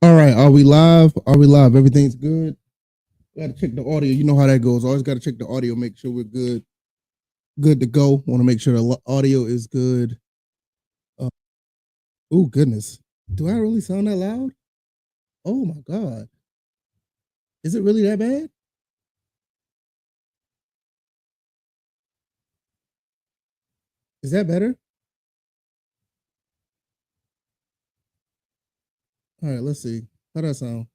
All right, are we live? Are we live? Everything's good. Got to check the audio. You know how that goes. Always got to check the audio, make sure we're good, good to go. Want to make sure the audio is good. Uh, oh goodness, do I really sound that loud? Oh my god, is it really that bad? Is that better? All right, let's see. How does that sound?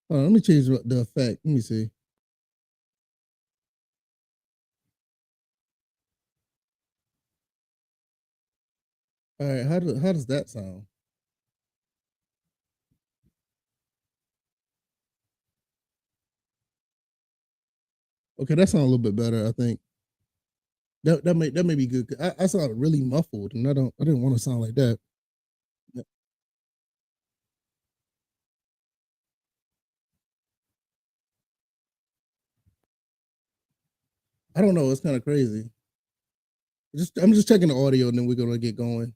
Hold on, let me change the effect. Let me see. All right, how does that sound? Okay, that sounds a little bit better. I think that may be good. I sounded really muffled, and I didn't want to sound like that. I don't know. It's kind of crazy. I'm just checking the audio, and then we're gonna get going.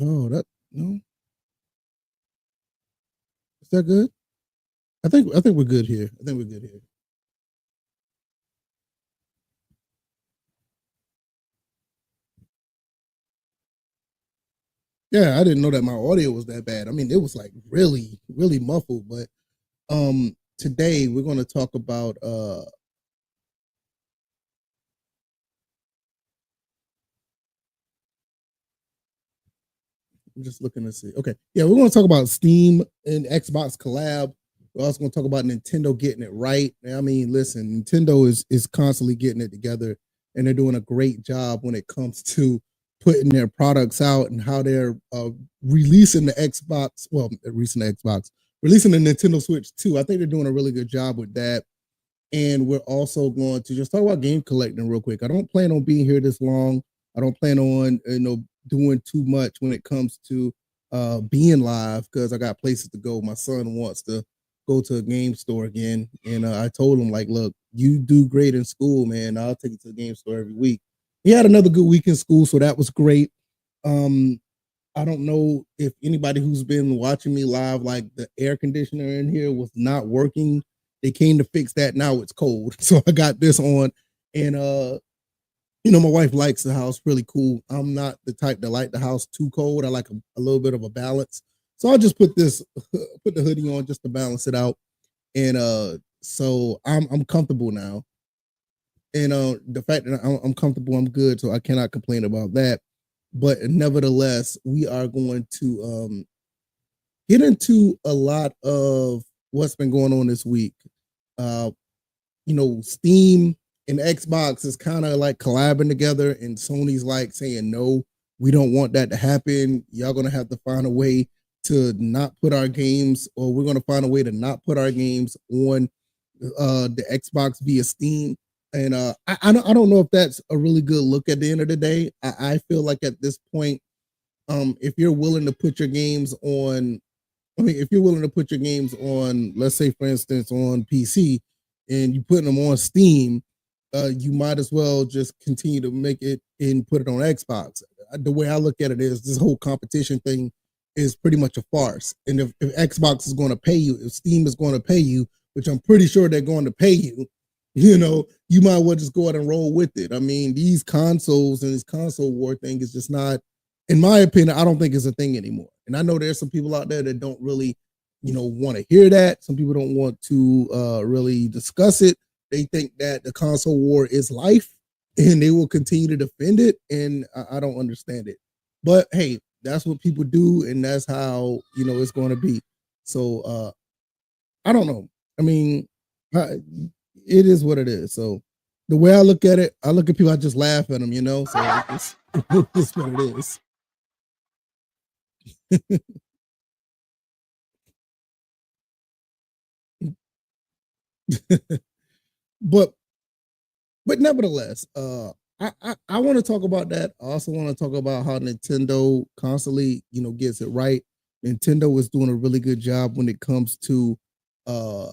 Oh, that no, is that good? I think we're good here. I think we're good here. Yeah, I didn't know that my audio was that bad. I mean, it was like really, really muffled. But today we're gonna talk about I'm just looking to see. Okay, yeah, we're gonna talk about Steam and Xbox collab. We're also gonna talk about Nintendo getting it right. I mean, listen, Nintendo is constantly getting it together, and they're doing a great job when it comes to putting their products out and how they're releasing the Xbox. Well, releasing the Xbox, releasing the Nintendo Switch too. I think they're doing a really good job with that. And we're also going to just talk about game collecting real quick. I don't plan on being here this long. I don't plan on doing too much when it comes to being live because I got places to go. My son wants to go to a game store again, and I told him like, look, you do great in school, man. I'll take you to the game store every week. He had another good week in school, so that was great. Um, I don't know if anybody who's been watching me live, like the air conditioner in here was not working. They came to fix that. Now it's cold. So I got this on. And my wife likes the house really cool. I'm not the type that like the house too cold. I like a little bit of a balance. So I'll just put this put the hoodie on just to balance it out. And so I'm comfortable now. And the fact that I'm comfortable, I'm good. So I cannot complain about that. But nevertheless, we are going to get into a lot of what's been going on this week. Uh, Steam and Xbox is kind of like collabing together, and Sony's like saying, no, we don't want that to happen. Y'all gonna have to find a way to not put our games, or we're gonna find a way to not put our games on the Xbox via Steam. And I don't know if that's a really good look at the end of the day. I feel like at this point, if you're willing to put your games on if you're willing to put your games on, let's say, for instance, on PC, and you put them on Steam, you might as well just continue to make it and put it on Xbox. The way I look at it is this whole competition thing is pretty much a farce. And if Xbox is going to pay you, if Steam is going to pay you, which I'm pretty sure they're going to pay you, you might well just go out and roll with it. I mean, these consoles and this console war thing is just not, in my opinion, I don't think it's a thing anymore. And I know there's some people out there that don't really, want to hear that. Some people don't want to really discuss it. They think that the console war is life and they will continue to defend it. And I don't understand it. But hey, that's what people do, and that's how it's going to be. So I don't know. I mean, it is what it is. So the way I look at it, I look at people, I just laugh at them. So it's what it is. but but nevertheless, I want to talk about that. I also want to talk about how Nintendo constantly, gets it right. Nintendo is doing a really good job when it comes to uh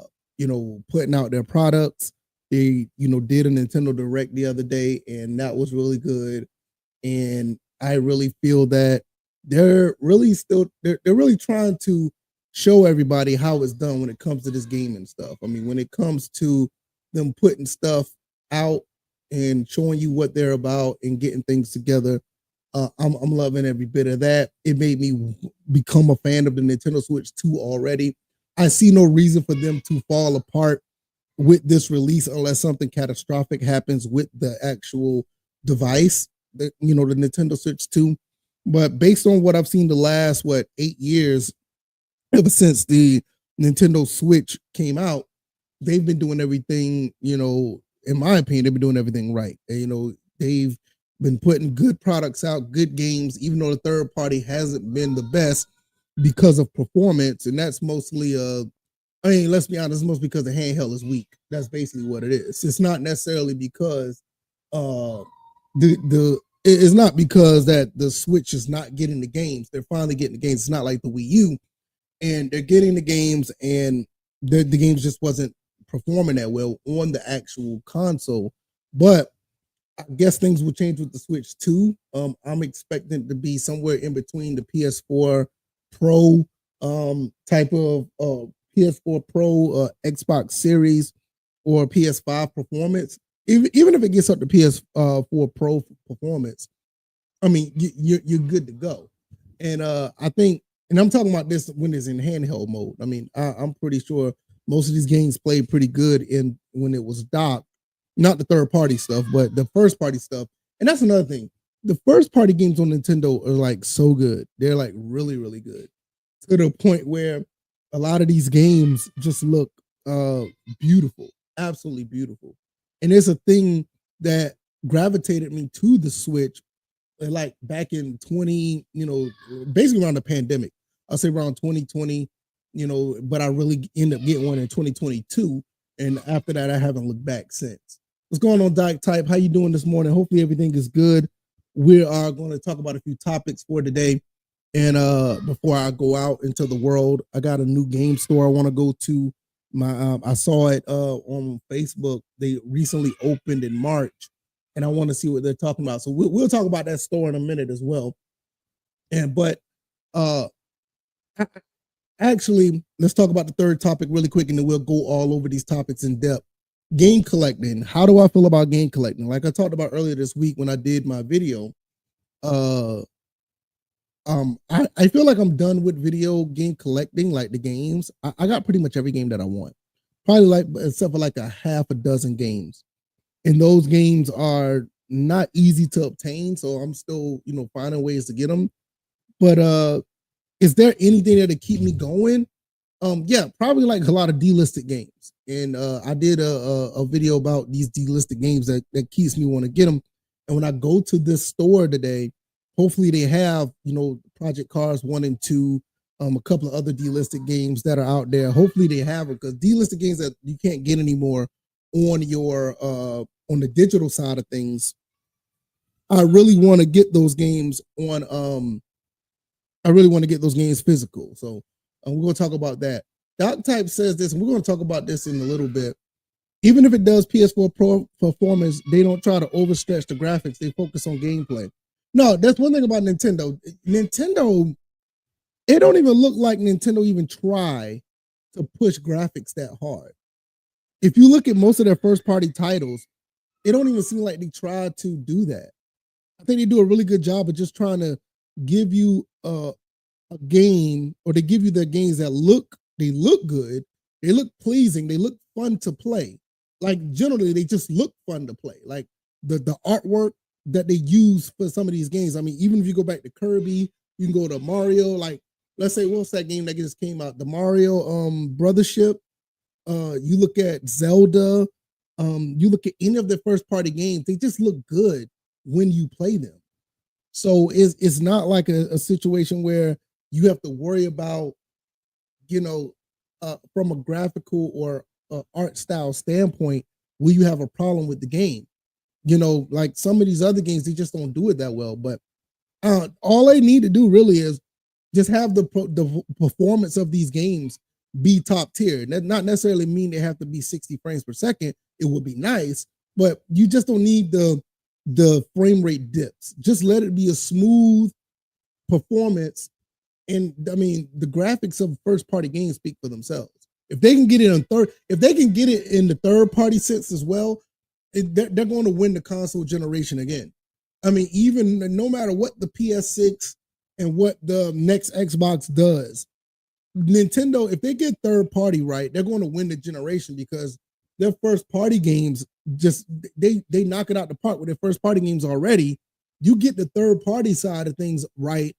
putting out their products. They did a Nintendo Direct the other day, and that was really good. And I really feel that they're really trying to show everybody how it's done when it comes to this game and stuff. I mean, when it comes to them putting stuff out and showing you what they're about and getting things together, I'm loving every bit of that. It made me become a fan of the Nintendo Switch 2 already. I see no reason for them to fall apart with this release unless something catastrophic happens with the actual device, the Nintendo Switch 2. But based on what I've seen the last 8 years, ever since the Nintendo Switch came out, they've been doing everything, in my opinion, they've been doing everything right. And, they've been putting good products out, good games, even though the third party hasn't been the best because of performance. And that's mostly I mean, let's be honest, it's mostly because the handheld is weak. That's basically what it is. It's not necessarily because it's not because that the Switch is not getting the games. They're finally getting the games. It's not like the Wii U, and they're getting the games, and the games just wasn't performing that well on the actual console. But I guess things will change with the Switch 2. I'm expecting it to be somewhere in between the PS4 Pro type of PS4 Pro, Xbox Series, or PS5 performance. Even if it gets up to PS4 Pro performance, I mean, you're good to go. And I think, and I'm talking about this when it's in handheld mode. I mean, I'm pretty sure most of these games played pretty good in when it was docked. Not the third party stuff, but the first party stuff. And that's another thing. The first party games on Nintendo are like so good. They're like really, really good, to the point where a lot of these games just look beautiful, absolutely beautiful. And it's a thing that gravitated me to the Switch, like back in 20, basically around the pandemic. I'll say around 2020, but I really ended up getting one in 2022. And after that, I haven't looked back since. What's going on, Doc Type? How you doing this morning? Hopefully everything is good. We are going to talk about a few topics for today. And before I go out into the world, I got a new game store I want to go to. I saw it on Facebook. They recently opened in March, and I want to see what they're talking about. So we'll talk about that store in a minute as well. But actually, let's talk about the third topic really quick, and then we'll go all over these topics in depth. Game collecting. How do I feel about game collecting? Like I talked about earlier this week when I did my video, I feel like I'm done with video game collecting, like the games. I got pretty much every game that I want. Probably like except for like a half a dozen games. And those games are not easy to obtain. So I'm still, finding ways to get them. But is there anything that'll keep me going? Yeah, probably like a lot of delisted games. And I did a video about these delisted games that keeps me want to get them. And when I go to this store today, hopefully they have, Project Cars 1 and 2, a couple of other delisted games that are out there. Hopefully they have it, because delisted games that you can't get anymore on your on the digital side of things. I really want to get those games on I really want to get those games physical. So we're going to talk about that. Doc Type says this, and we're going to talk about this in a little bit. Even if it does PS4 Pro performance, they don't try to overstretch the graphics. They focus on gameplay. No, that's one thing about Nintendo. Nintendo, it don't even look like Nintendo even try to push graphics that hard. If you look at most of their first party titles, it don't even seem like they try to do that. I think they do a really good job of just trying to give you a game, or they give you the games that look good, they look pleasing, they look fun to play. Like generally, they just look fun to play. Like the artwork that they use for some of these games. I mean, even if you go back to Kirby, you can go to Mario. Like, let's say, what's that game that just came out? The Mario Brothership. You look at Zelda. You look at any of the first party games, they just look good when you play them. So it's not like a situation where you have to worry about, from a graphical or art style standpoint, will you have a problem with the game? Like some of these other games, they just don't do it that well. But all they need to do really is Just have the performance of these games be top tier. That not necessarily mean they have to be 60 frames per second. It would be nice, but you just don't need the frame rate dips. Just let it be a smooth performance. And I mean, the graphics of first party games speak for themselves. If they can get it if they can get it in the third party sense as well, they're going to win the console generation again. I mean, even no matter what the PS6 and what the next Xbox does, Nintendo, if they get third party right, they're going to win the generation because their first party games just they knock it out the park with their first party games already. You get the third party side of things right,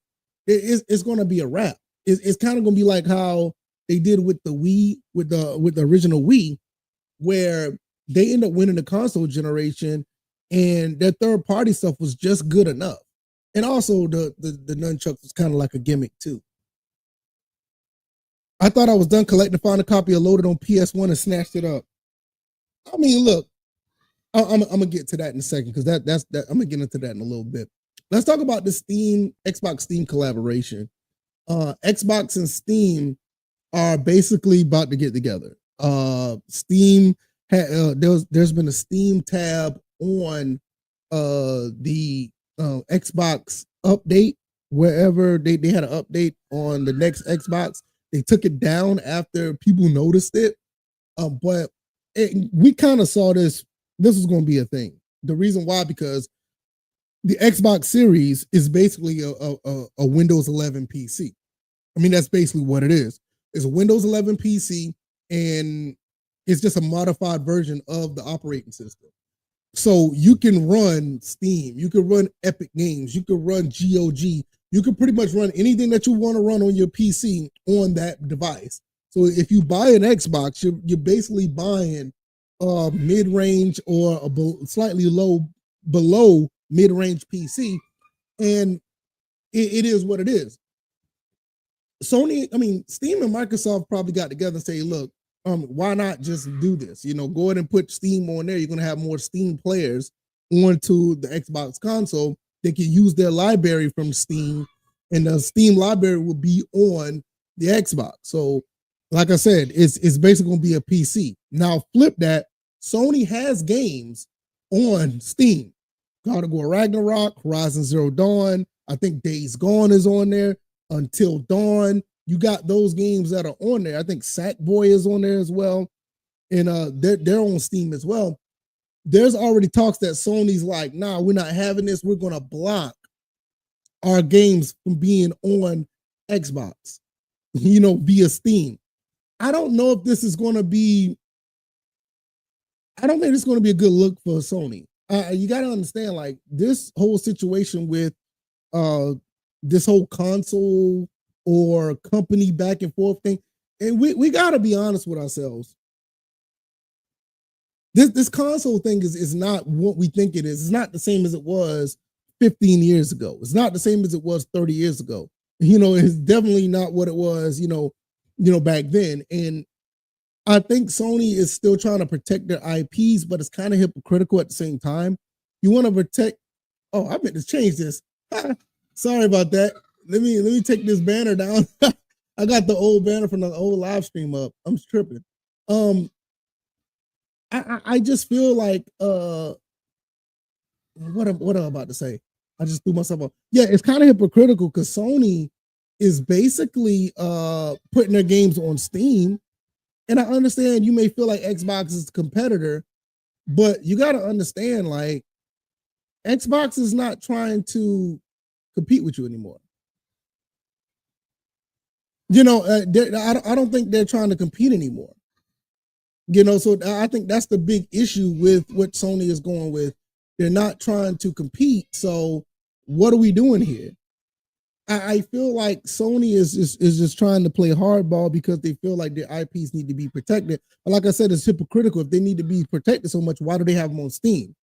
it's going to be a wrap. It's kind of going to be like how they did with the Wii, with the original Wii, where they end up winning the console generation, and their third party stuff was just good enough. And also the nunchucks was kind of like a gimmick too. I thought I was done collecting, found a copy of Loaded on PS1 and snatched it up. I mean, look, I'm gonna get to that in a second because that's I'm gonna get into that in a little bit. Let's talk about the Xbox Steam collaboration. Xbox and Steam are basically about to get together. Steam there's been a Steam tab on the Xbox update. Wherever they had an update on the next Xbox, they took it down after people noticed it. But we kind of saw this was going to be a thing. The reason why, because the Xbox Series is basically a Windows 11 PC. I mean, that's basically what it is. It's a Windows 11 PC, and it's just a modified version of the operating system. So you can run Steam, you can run Epic Games, you can run GOG, you can pretty much run anything that you want to run on your PC on that device. So if you buy an Xbox, you're basically buying a mid-range or a slightly below mid-range PC, and it is what it is. Steam and Microsoft probably got together and say, look, why not just do this? Go ahead and put Steam on there. You're going to have more Steam players onto the Xbox console. They can use their library from Steam, and the Steam library will be on the Xbox. So, like I said, it's basically going to be a PC. Now, flip that. Sony has games on Steam. God of War Ragnarok, Horizon Zero Dawn. I think Days Gone is on there. Until Dawn. You got those games that are on there. I think Sackboy is on there as well. And they're on Steam as well. There's already talks that Sony's like, nah, we're not having this. We're going to block our games from being on Xbox, via Steam. I don't know if this is going to be, I don't think it's going to be a good look for Sony. You got to understand, like, this whole situation with this whole console or company back and forth thing, and we got to be honest with ourselves. This console thing is not what we think it is. It's not the same as it was 15 years ago. It's not the same as it was 30 years ago. It's definitely not what it was, back then. And I think Sony is still trying to protect their IPs, but it's kind of hypocritical at the same time. You want to protect. Oh, I meant to change this. Sorry about that. Let me take this banner down. I got the old banner from the old live stream up. I'm tripping. I just feel like what am I about to say? I just threw myself off. Yeah, it's kind of hypocritical because Sony is basically putting their games on Steam. And I understand you may feel like Xbox is a competitor, but you got to understand, like, Xbox is not trying to compete with you anymore. I don't think they're trying to compete anymore. So I think that's the big issue with what Sony is going with. They're not trying to compete. So what are we doing here? I feel like Sony is just trying to play hardball because they feel like their IPs need to be protected. But like I said, it's hypocritical. If they need to be protected so much, why do they have them on Steam?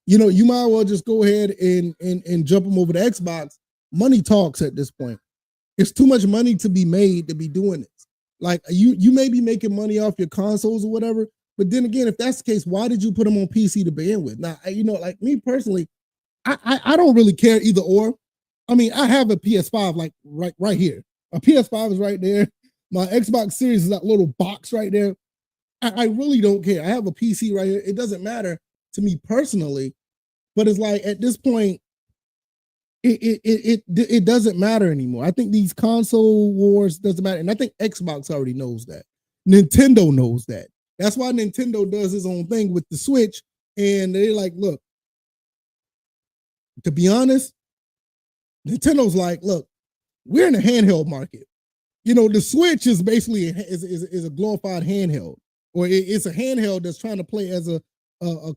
You might as well just go ahead and jump them over to Xbox. Money talks at this point. It's too much money to be made to be doing this. Like, you may be making money off your consoles or whatever, but then again, if that's the case, why did you put them on PC to begin with? Now, like me personally, I don't really care either or. I mean, I have a PS5 like right here. A PS5 is right there. My Xbox Series is that little box right there. I really don't care. I have a PC right here. It doesn't matter to me personally, but it's like at this point, it doesn't matter anymore. I think these console wars doesn't matter, and I think Xbox already knows that. Nintendo knows that. That's why Nintendo does its own thing with the Switch, and they're like, look, to be honest, Nintendo's like, look, we're in the handheld market. The Switch is basically is a glorified handheld, or it's a handheld that's trying to play as a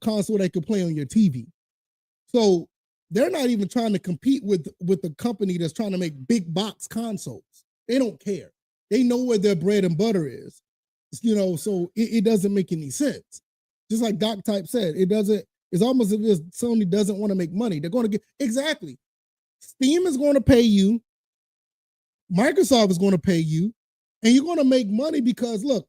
console that could play on your TV. So they're not even trying to compete with a company that's trying to make big box consoles. They don't care. They know where their bread and butter is. So it doesn't make any sense. Just like Doc Type said, it doesn't. It's almost as if Sony doesn't want to make money. They're going to get exactly. Steam is going to pay you. Microsoft is going to pay you, and you're going to make money because look,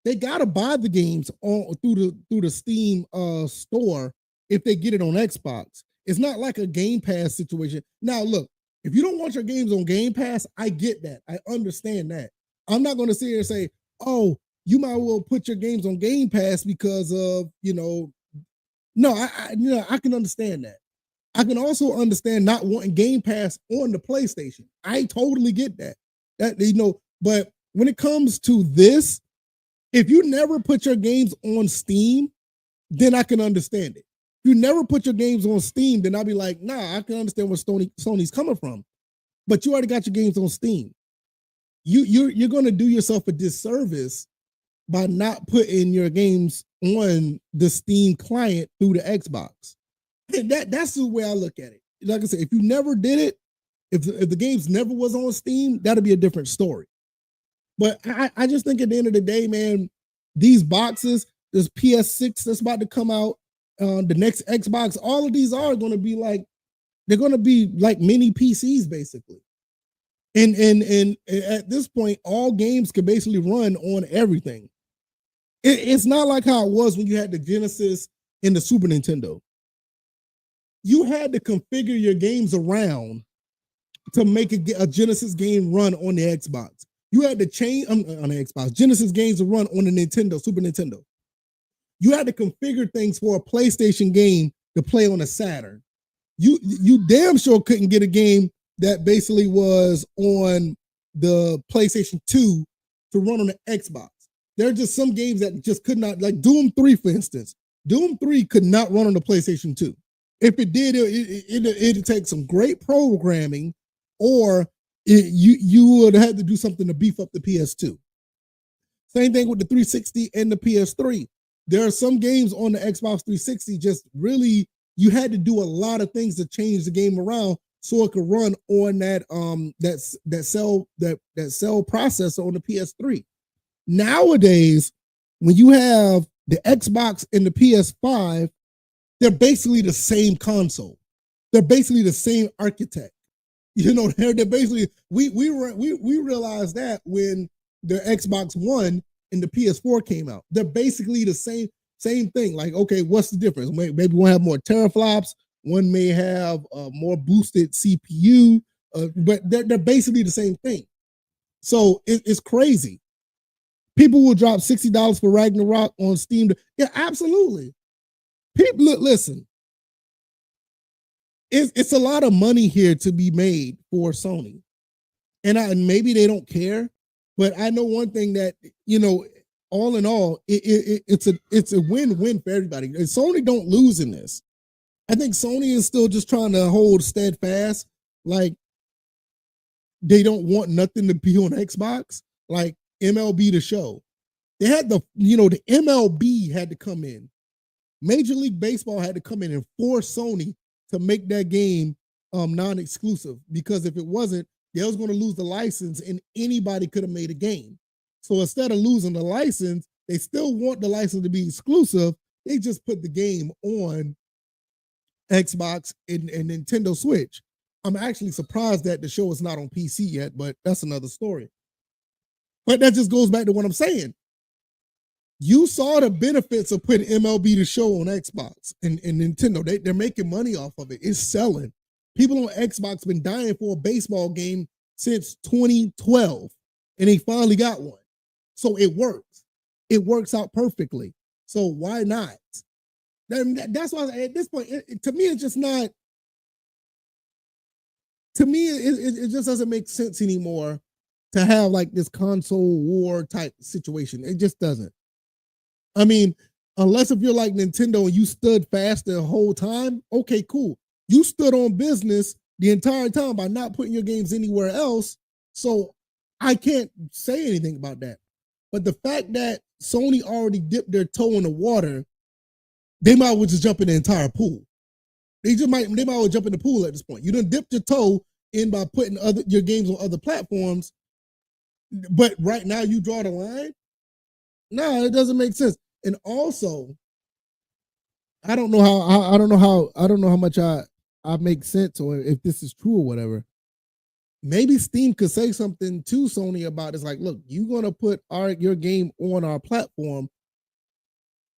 they got to buy the games through the Steam store if they get it on Xbox. It's not like a Game Pass situation. Now, look, if you don't want your games on Game Pass, I get that. I understand that. I'm not going to sit here and say, oh, you might well put your games on Game Pass because of, no, I can understand that. I can also understand not wanting Game Pass on the PlayStation. I totally get that. But when it comes to this, if you never put your games on Steam, then I can understand it. If you never put your games on Steam, then I'll be like, nah, I can understand where Sony's coming from. But you already got your games on Steam. You're going to do yourself a disservice by not putting your games on the Steam client through the Xbox. And that's the way I look at it. Like I said, if you never did it, if the games never was on Steam, that'd be a different story. But I just think at the end of the day, man, these boxes, this PS6 that's about to come out, the next Xbox, all of these are going to be like, they're going to be like mini PCs basically. And at this point, all games can basically run on everything. It's not like how it was when you had the Genesis and the Super Nintendo. You had to configure your games around to make a Genesis game run on the Xbox. You had to change on the Xbox. Genesis games to run on the Nintendo, Super Nintendo. You had to configure things for a PlayStation game to play on a Saturn. You damn sure couldn't get a game that basically was on the PlayStation 2 to run on the Xbox. There are just some games that just could not, like Doom 3, for instance. Doom 3 could not run on the PlayStation 2. If it did, it'd take some great programming, or you would have had to do something to beef up the PS2. Same thing with the 360 and the PS3. There are some games on the Xbox 360 just really, you had to do a lot of things to change the game around so it could run on that cell processor on the PS3. Nowadays, when you have the Xbox and the PS5, they're basically the same console. They're basically the same architect. They're basically we realized that when the Xbox One and the PS4 came out. They're basically the same thing. Like, okay, what's the difference? Maybe one have more teraflops. One may have a more boosted CPU, but they're basically the same thing. So it's crazy. People will drop $60 for Ragnarok on Steam. Yeah, absolutely. People, listen. It's a lot of money here to be made for Sony, and maybe they don't care, but I know one thing that all in all, it's a win-win for everybody. And Sony don't lose in this. I think Sony is still just trying to hold steadfast, like they don't want nothing to be on Xbox, like MLB The Show. They had the MLB had to come in. Major League Baseball had to come in and force Sony to make that game non-exclusive, because if it wasn't, they was going to lose the license and anybody could have made a game. So instead of losing the license, they still want the license to be exclusive. They just put the game on Xbox and Nintendo Switch. I'm actually surprised that the show is not on PC yet, but that's another story. But that just goes back to what I'm saying. You saw the benefits of putting MLB The Show on Xbox and Nintendo. They're making money off of it. It's selling. People on Xbox been dying for a baseball game since 2012, and they finally got one. So it works. It works out perfectly. So why not? That's why at this point, to me, it's just not. To me, it just doesn't make sense anymore to have like this console war type situation. It just doesn't. I mean, unless if you're like Nintendo and you stood fast the whole time, okay, cool. You stood on business the entire time by not putting your games anywhere else. So I can't say anything about that. But the fact that Sony already dipped their toe in the water, they might as well just jump in the entire pool. They might as well jump in the pool at this point. You done dipped your toe in by putting your games on other platforms, but right now you draw the line. No, it doesn't make sense. And also, I don't know how much I make sense or if this is true or whatever. Maybe Steam could say something to Sony about it's like, look, you're gonna put your game on our platform.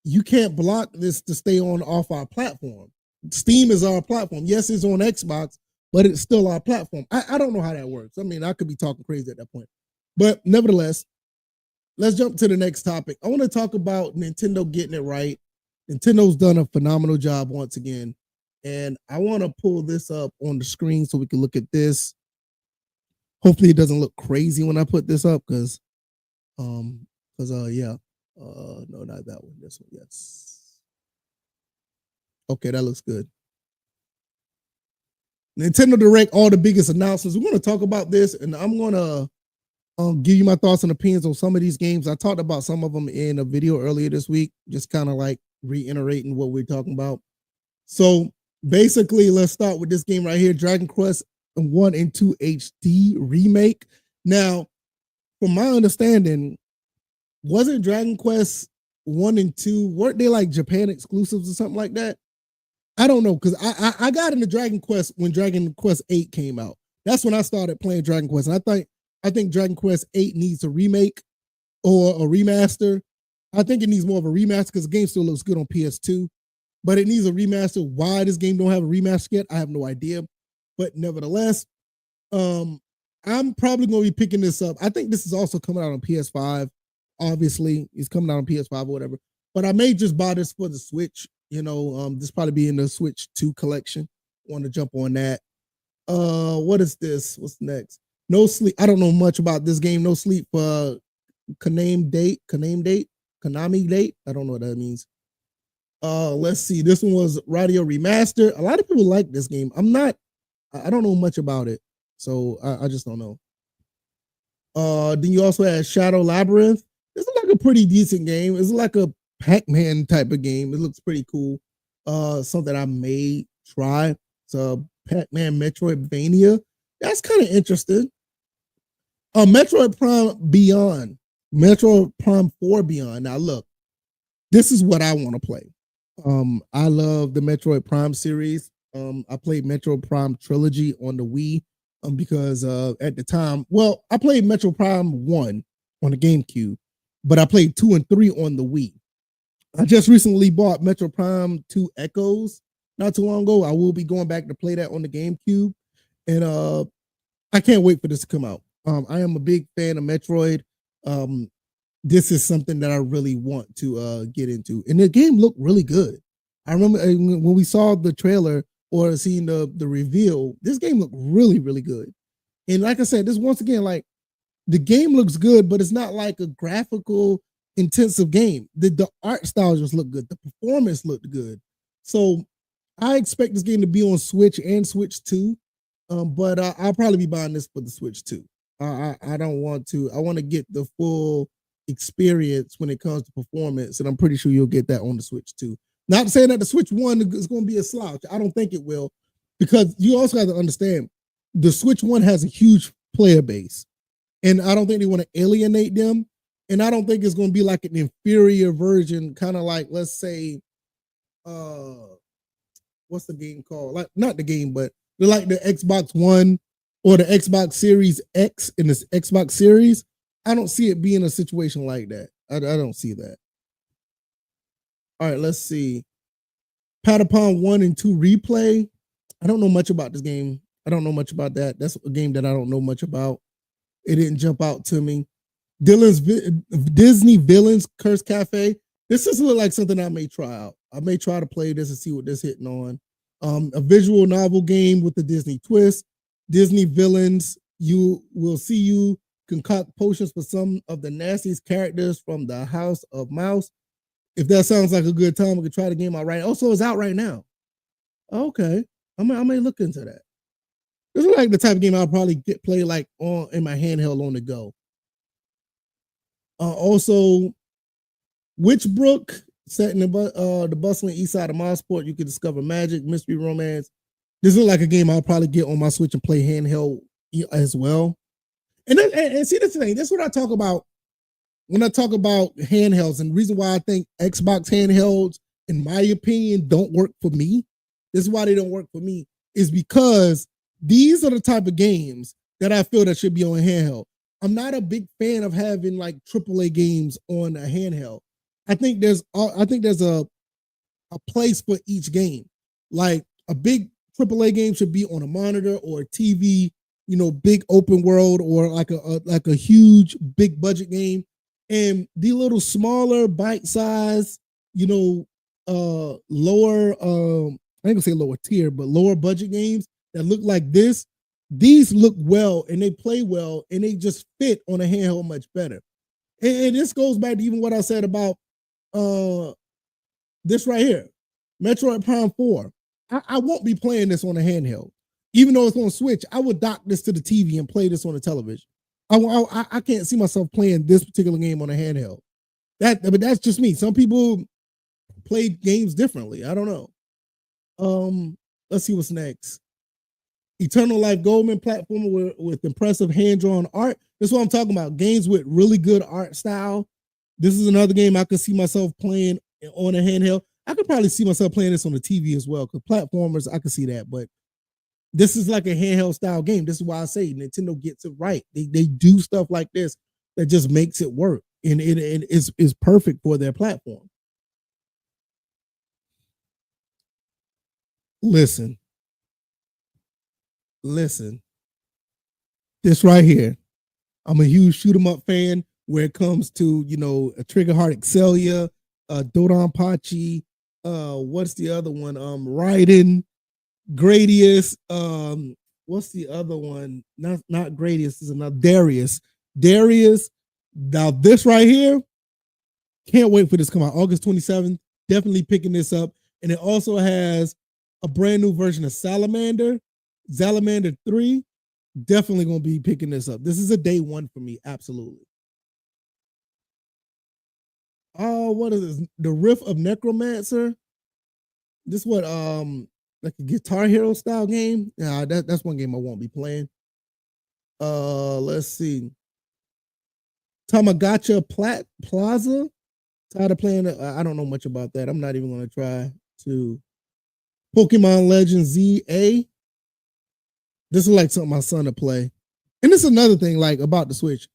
You can't block this to stay on off our platform. Steam is our platform. Yes, it's on Xbox, but it's still our platform. I don't know how that works. I mean, I could be talking crazy at that point. But nevertheless, let's jump to the next topic. I want to talk about Nintendo getting it right. Nintendo's done a phenomenal job once again. And I want to pull this up on the screen so we can look at this. Hopefully it doesn't look crazy when I put this up because yeah. No, not that one. This one, yes. Okay, that looks good. Nintendo Direct, all the biggest announcements. We're going to talk about this, and I'm going to give you my thoughts and opinions on some of these games. I talked about some of them in a video earlier this week, just kind of like reiterating what we're talking about. So basically, let's start with this game right here, Dragon Quest 1 and 2 HD remake. Now, from my understanding, wasn't Dragon Quest 1 and 2, weren't they like Japan exclusives or something like that? I don't know, because I got into Dragon Quest when Dragon Quest 8 came out. That's when I started playing Dragon Quest. And I think Dragon Quest 8 needs a remake or a remaster. I think it needs more of a remaster because the game still looks good on PS2, but it needs a remaster. Why this game don't have a remaster yet, I have no idea. But nevertheless, I'm probably going to be picking this up. I think this is also coming out on PS5. Obviously, it's coming out on PS5 or whatever. But I may just buy this for the Switch. You know, this probably be in the Switch 2 collection. Want to jump on that. What is this? What's next? No Sleep. I don't know much about this game. No Sleep for Konami date. I don't know what that means. Let's see. This one was Radio Remaster. A lot of people like this game. I don't know much about it. So I just don't know. Then you also had Shadow Labyrinth. This is like a pretty decent game. It's like a Pac-Man type of game. It looks pretty cool. Something I may try. It's a Pac-Man Metroidvania. That's kind of interesting. Metroid Prime Beyond. Metroid Prime 4 Beyond. Now look, this is what I want to play. I love the Metroid Prime series. I played Metroid Prime Trilogy on the Wii because at the time, well, I played Metroid Prime 1 on the GameCube, but I played 2 and 3 on the Wii. I just recently bought Metroid Prime 2 Echoes not too long ago. I will be going back to play that on the GameCube, and I can't wait for this to come out. I am a big fan of Metroid. This is something that I really want to get into, and the game looked really good. I remember when we saw the trailer or seeing the reveal, this game looked really, really good. And like I said, this once again, like the game looks good, but it's not like a graphical intensive game. The art style just looked good. The performance looked good. So I expect this game to be on Switch and Switch 2. But I'll probably be buying this for the Switch 2. I don't want to. I want to get the full experience when it comes to performance, and I'm pretty sure you'll get that on the Switch 2. Not saying that the Switch 1 is going to be a slouch. I don't think it will, because you also have to understand the Switch 1 has a huge player base, and I don't think they want to alienate them. And I don't think it's going to be like an inferior version, kind of like, let's say, what's the game called? Like, not the game, but they're like the Xbox One or the Xbox Series X in this Xbox Series. I don't see it being a situation like that. I don't see that. All right, let's see. Patapon 1 and 2 replay. I don't know much about this game. I don't know much about that. That's a game that I don't know much about. It didn't jump out to me. Disney Villains Curse Cafe. This doesn't look like something I may try out. I may try to play this and see what this hitting on. A visual novel game with the Disney twist. Disney Villains. You will see you concoct potions for some of the nastiest characters from the House of Mouse. If that sounds like a good time, we could try the game out right. Also, it's out right now. Okay, I may look into that. This is like the type of game I'll probably play like on in my handheld on the go. Also, Witchbrook, set in the bustling east side of Mosport, you can discover magic, mystery, romance. This is like a game I'll probably get on my Switch and play handheld as well. And see this thing. That's what I talk about when I talk about handhelds. And the reason why I think Xbox handhelds, in my opinion, don't work for me. This is why they don't work for me, is because these are the type of games that I feel that should be on handheld. I'm not a big fan of having like AAA games on a handheld. I think there's a place for each game. Like a big AAA game should be on a monitor or a TV, big open world, or like a huge big budget game. And the little smaller bite size, lower I ain't gonna say lower tier, but lower budget games that look like this, these look well and they play well and they just fit on a handheld much better. And this goes back to even what I said about this right here, Metroid Prime 4. I won't be playing this on a handheld. Even though it's on Switch, I would dock this to the TV and play this on the television. I can't see myself playing this particular game on a handheld. But that's just me. Some people play games differently. I don't know. Let's see what's next. Eternal Life Goldman platformer with impressive hand-drawn art. That's what I'm talking about. Games with really good art style. This is another game I could see myself playing on a handheld. I could probably see myself playing this on the TV as well, because platformers, I could see that. But this is like a handheld style game. This is why I say Nintendo gets it right. They do stuff like this that just makes it work. And it is perfect for their platform. Listen. This right here. I'm a huge shoot 'em up fan where it comes to, a Triggerheart Excelia, Dodon Pachi, what's the other one? Raiden, Gradius, what's the other one? Not Gradius, this is another Darius. Now this right here, can't wait for this to come out. August 27th, definitely picking this up. And it also has a brand new version of Salamander 3. Definitely gonna be picking this up. This is a day one for me, absolutely. Oh, what is this? The Rift of Necromancer. This what like a Guitar Hero style game. Yeah, that's one game I won't be playing. Let's see. Tamagotchi Plaza. Tired of playing it. I don't know much about that. I'm not even gonna try to. Pokemon Legends ZA. This is like something my son to play. And this is another thing like about the Switch.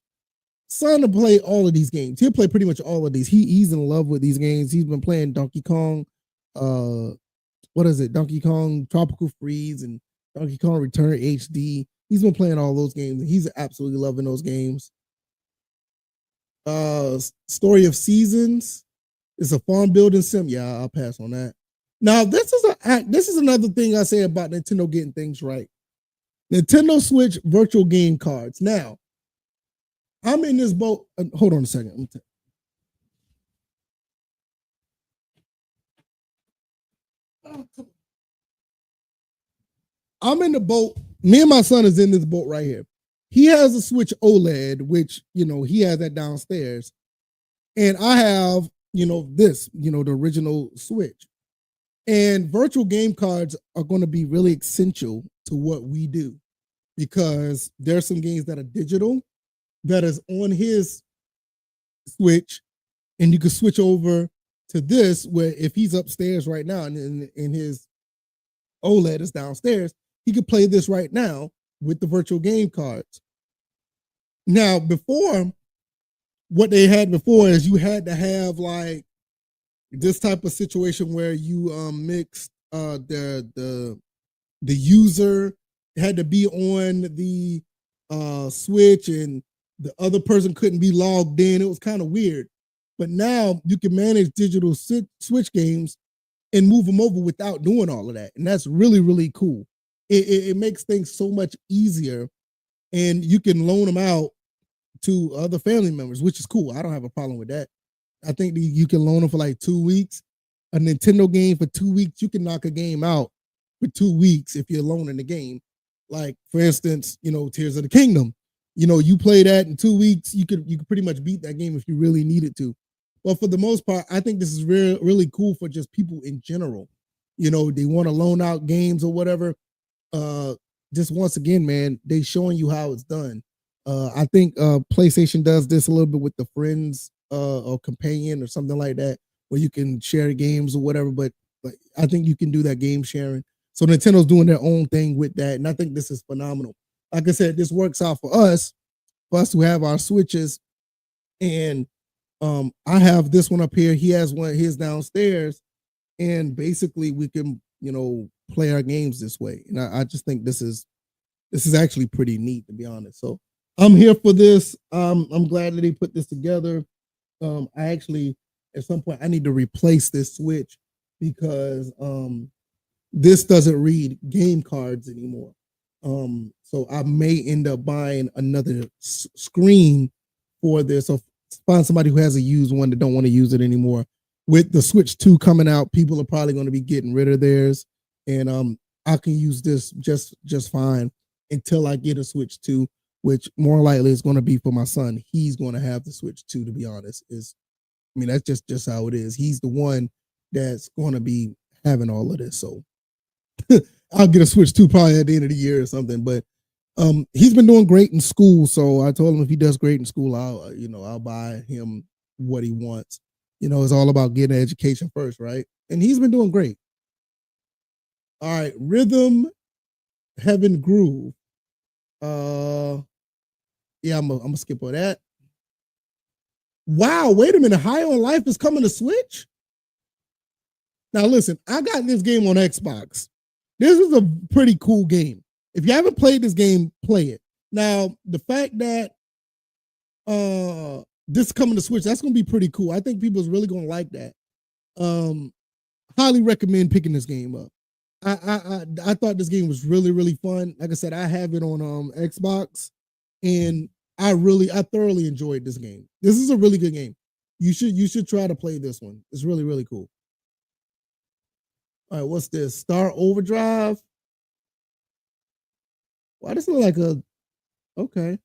Son to play all of these games. He'll play pretty much all of these. He's in love with these games. He's been playing Donkey Kong, what is it? Donkey Kong Tropical Freeze and Donkey Kong Return HD. He's been playing all those games and he's absolutely loving those games. Story of Seasons. It's a farm building sim. Yeah, I'll pass on that. Now, this is another thing I say about Nintendo getting things right. Nintendo Switch virtual game cards. Now, I'm in this boat. Hold on a second. I'm in the boat. Me and my son is in this boat right here. He has a Switch OLED, which, he has that downstairs. And I have, this, the original Switch. And virtual game cards are going to be really essential to what we do, because there's some games that are digital that is on his Switch, and you can switch over to this, where if he's upstairs right now and his OLED is downstairs, he could play this right now with the virtual game cards. Now, before, what they had before is you had to have like this type of situation where you mixed the the user had to be on the Switch and the other person couldn't be logged in. It was kind of weird. But now you can manage digital Switch games and move them over without doing all of that. And that's really, really cool. It makes things so much easier, and you can loan them out to other family members, which is cool. I don't have a problem with that. I think you can loan them for like 2 weeks. A Nintendo game for 2 weeks, you can knock a game out for 2 weeks if you're loaning the game. Like, for instance, Tears of the Kingdom. You play that in 2 weeks, you could pretty much beat that game if you really needed to. But for the most part, I think this is really, really cool for just people in general. They want to loan out games or whatever. Just once again, man, they showing you how it's done. I think PlayStation does this a little bit with the friends or companion or something like that, where you can share games or whatever. But I think you can do that game sharing. So Nintendo's doing their own thing with that, and I think this is phenomenal. Like I said, this works out for us who have our Switches, and I have this one up here. He has one of his downstairs, and basically we can play our games this way. And I just think this is actually pretty neat, to be honest. So I'm here for this. I'm glad that they put this together. I actually, at some point, I need to replace this Switch because this doesn't read game cards anymore. So I may end up buying another screen for this. So find somebody who has a used one that don't want to use it anymore. With the Switch 2 coming out, people are probably going to be getting rid of theirs, and I can use this just fine until I get a Switch 2, which more likely is going to be for my son. He's going to have the Switch 2, to be honest. That's just how it is. He's the one that's going to be having all of this. So I'll get a Switch 2 probably at the end of the year or something. But he's been doing great in school, so I told him if he does great in school, I'll buy him what he wants. It's all about getting an education first, right? And he's been doing great. All right, Rhythm Heaven Groove. Yeah, I'm gonna skip all that. Wow, wait a minute. High on Life is coming to Switch? Now listen, I got this game on Xbox. This is a pretty cool game. If you haven't played this game, play it. Now, the fact that this is coming to Switch, that's gonna be pretty cool. I think people's really gonna like that. Highly recommend picking this game up. I thought this game was really, really fun. Like I said, I have it on Xbox, and I thoroughly enjoyed this game. This is a really good game. You should try to play this one. It's really, really cool. All right, what's this? Star Overdrive. Why does it look like okay.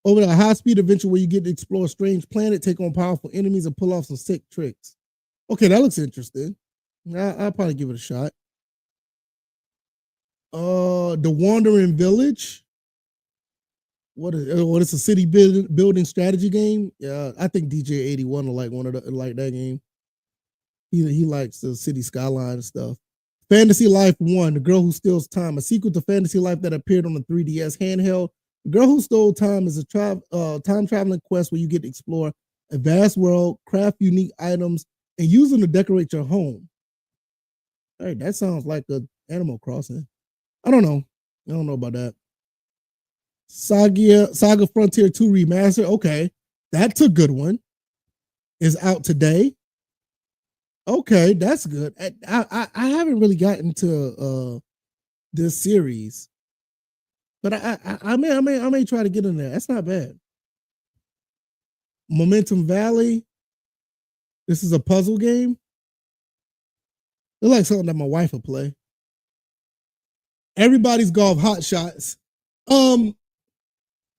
Over a high-speed adventure where you get to explore a strange planet, take on powerful enemies, and pull off some sick tricks. Okay, that looks interesting. I'll probably give it a shot. The Wandering Village. What is a city building strategy game? Yeah, I think DJ81 will like that game. He likes the city skyline and stuff. Fantasy Life 1, The Girl Who Steals Time, a sequel to Fantasy Life that appeared on the 3DS handheld. The Girl Who Stole Time is a time traveling quest where you get to explore a vast world, craft unique items, and use them to decorate your home. All right, that sounds like a Animal Crossing. I don't know about that. Saga Frontier 2 Remaster. Okay, that's a good one. Is out today. Okay, that's good. I haven't really gotten to this series, but I may try to get in there. That's not bad. Momentum Valley. This is a puzzle game. It's like something that my wife will play. Everybody's Golf Hot Shots. I'm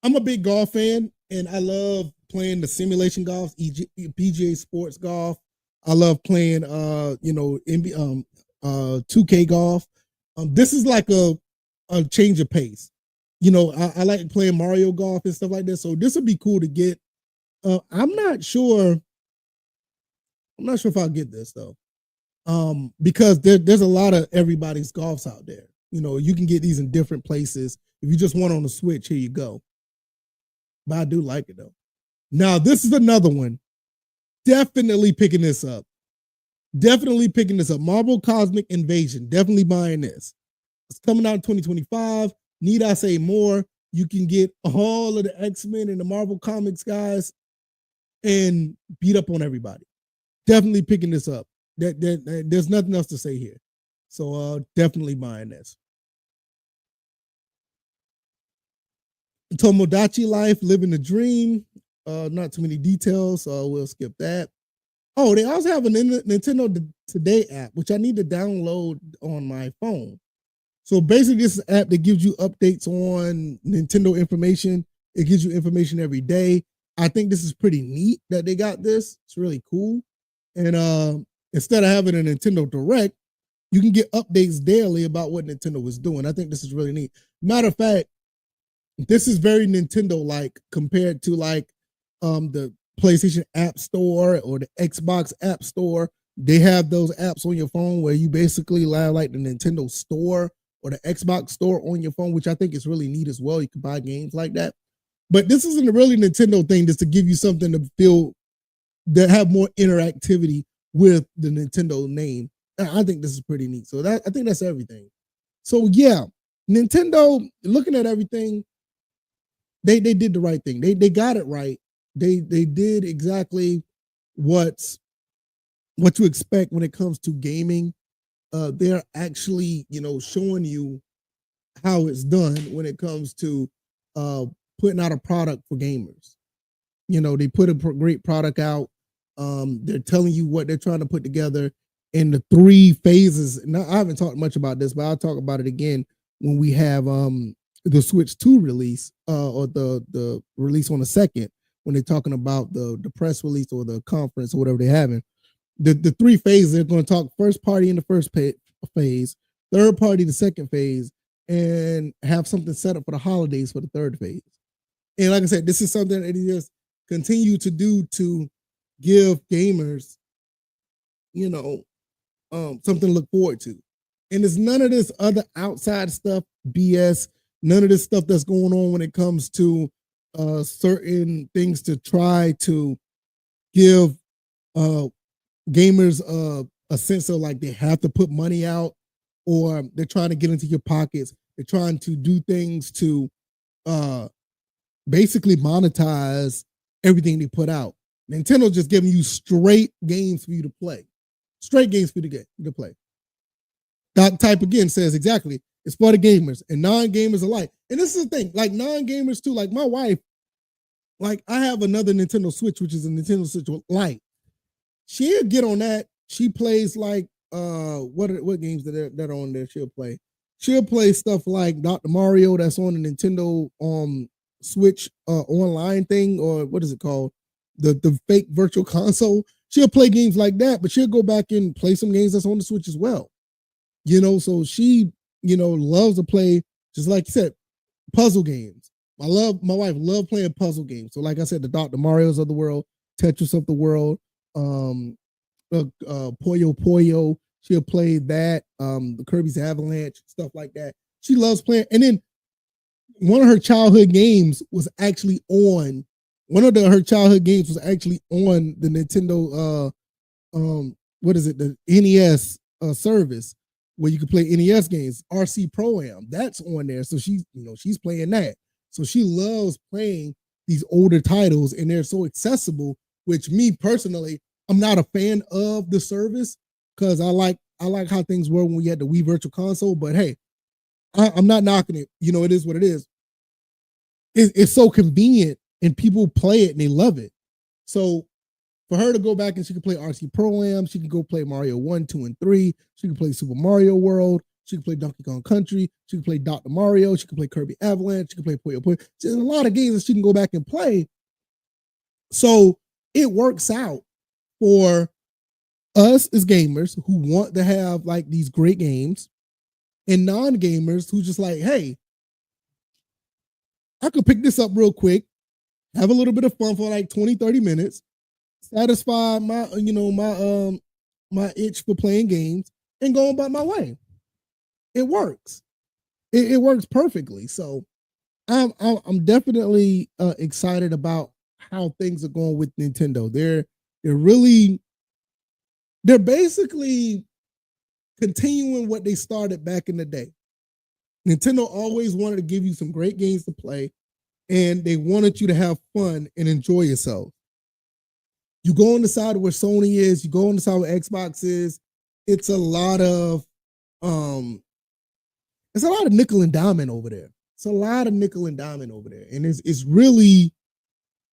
a big golf fan, and I love playing the simulation golf, PGA Sports golf. I love playing, 2K golf. This is like a change of pace. I like playing Mario Golf and stuff like that. So this would be cool to get. I'm not sure if I'll get this though, because there's a lot of everybody's golfs out there. You can get these in different places. If you just want on the Switch, here you go. But I do like it though. Now this is another one. Definitely picking this up. Marvel Cosmic Invasion. Definitely buying this. It's coming out in 2025. Need I say more? You can get all of the X-Men and the Marvel Comics guys and beat up on everybody. Definitely picking this up. There's nothing else to say here. So definitely buying this. Tomodachi Life, Living the Dream. Not too many details, so we'll skip that. Oh, they also have a Nintendo Today app, which I need to download on my phone. So basically, this is an app that gives you updates on Nintendo information. It gives you information every day. I think this is pretty neat that they got this. It's really cool. And instead of having a Nintendo Direct, you can get updates daily about what Nintendo was doing. I think this is really neat. Matter of fact, this is very Nintendo-like compared to like the PlayStation App Store or the Xbox App Store. They have those apps on your phone where you basically have like the Nintendo Store or the Xbox Store on your phone, which I think is really neat as well. You can buy games like that. But this isn't a really Nintendo thing, just to give you something to feel that have more interactivity with the Nintendo name. And I think this is pretty neat. So I think that's everything. So yeah, Nintendo, looking at everything, they did the right thing. They got it right. They did exactly what you expect when it comes to gaming. They're actually, showing you how it's done when it comes to putting out a product for gamers. They put a great product out. They're telling you what they're trying to put together in the 3 phases. Now, I haven't talked much about this, but I'll talk about it again when we have the Switch 2 release or the release on the 2nd, when they're talking about the press release or the conference or whatever they're having. The 3 phases, they're going to talk first party in the first phase, third party the second phase, and have something set up for the holidays for the third phase. And like I said, this is something that they just continue to do to give gamers, something to look forward to. And it's none of this other outside stuff, BS, none of this stuff that's going on when it comes to certain things to try to give gamers a sense of like they have to put money out, or they're trying to get into your pockets. They're trying to do things to basically monetize everything they put out. Nintendo's just giving you straight games for you to play. Straight games for you to play. That type again says exactly, it's for the gamers and non-gamers alike. And this is the thing, like non-gamers too, like my wife, like I have another Nintendo Switch, which is a Nintendo Switch Lite. She'll get on that. She plays like what games that are on there she'll play. She'll play stuff like Dr. Mario that's on the Nintendo Switch online thing, or what is it called? The fake virtual console. She'll play games like that, but she'll go back and play some games that's on the Switch as well. So she, loves to play, just like you said, puzzle games. My wife loved playing puzzle games. So like I said, the Dr. Marios of the world, Tetris of the world, Puyo Puyo. She'll play that, the Kirby's Avalanche, stuff like that. She loves playing. And then one of her childhood games was actually on her childhood games was actually on the Nintendo what is it, the NES service, where you can play NES games, RC Pro-Am. That's on there. So she's playing that. So she loves playing these older titles, and they're so accessible, which me personally, I'm not a fan of the service, because I like how things were when we had the Wii Virtual Console. But hey, I'm not knocking it. It is what it is. It's so convenient, and people play it and they love it. So for her to go back and she can play RC Pro-Am, she can go play Mario 1, 2, and 3. She can play Super Mario World. She can play Donkey Kong Country. She can play Dr. Mario. She can play Kirby Avalanche. She can play Puyo Puyo. There's a lot of games that she can go back and play. So it works out for us as gamers who want to have like these great games, and non-gamers who just like, hey, I could pick this up real quick, have a little bit of fun for like 20, 30 minutes, satisfy my, my itch for playing games, and go about my way. It works. It works perfectly. So I'm definitely excited about how things are going with Nintendo. They're basically continuing what they started back in the day. Nintendo always wanted to give you some great games to play, and they wanted you to have fun and enjoy yourself. You go on the side where Sony is, you go on the side where Xbox is. It's a lot of um, it's a lot of nickel and diamond over there. It's a lot of nickel and diamond over there, and it's really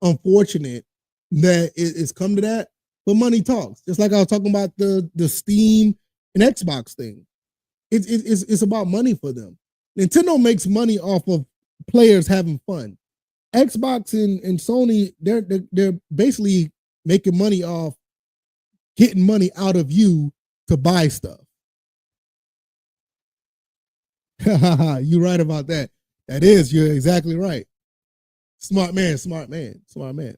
unfortunate that it's come to that. But money talks. Just like I was talking about the Steam and Xbox thing. It's about money for them. Nintendo makes money off of players having fun. Xbox and Sony, they're basically making money off getting money out of you to buy stuff. You're right about that. You're exactly right. Smart man, smart man, smart man.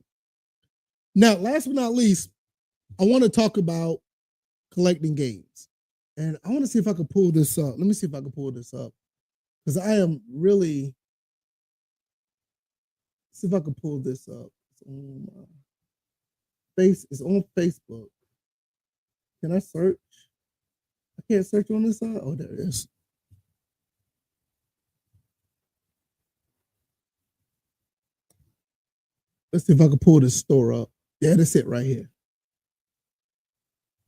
Now, last but not least, I want to talk about collecting games. And I want to see if I can pull this up. Let me see if I can pull this up. Because I am really, see if I can pull this up. It's on Facebook. Can I search? I can't search on this side. Oh, there it is. Let's see if I can pull this store up. Yeah, that's it right here.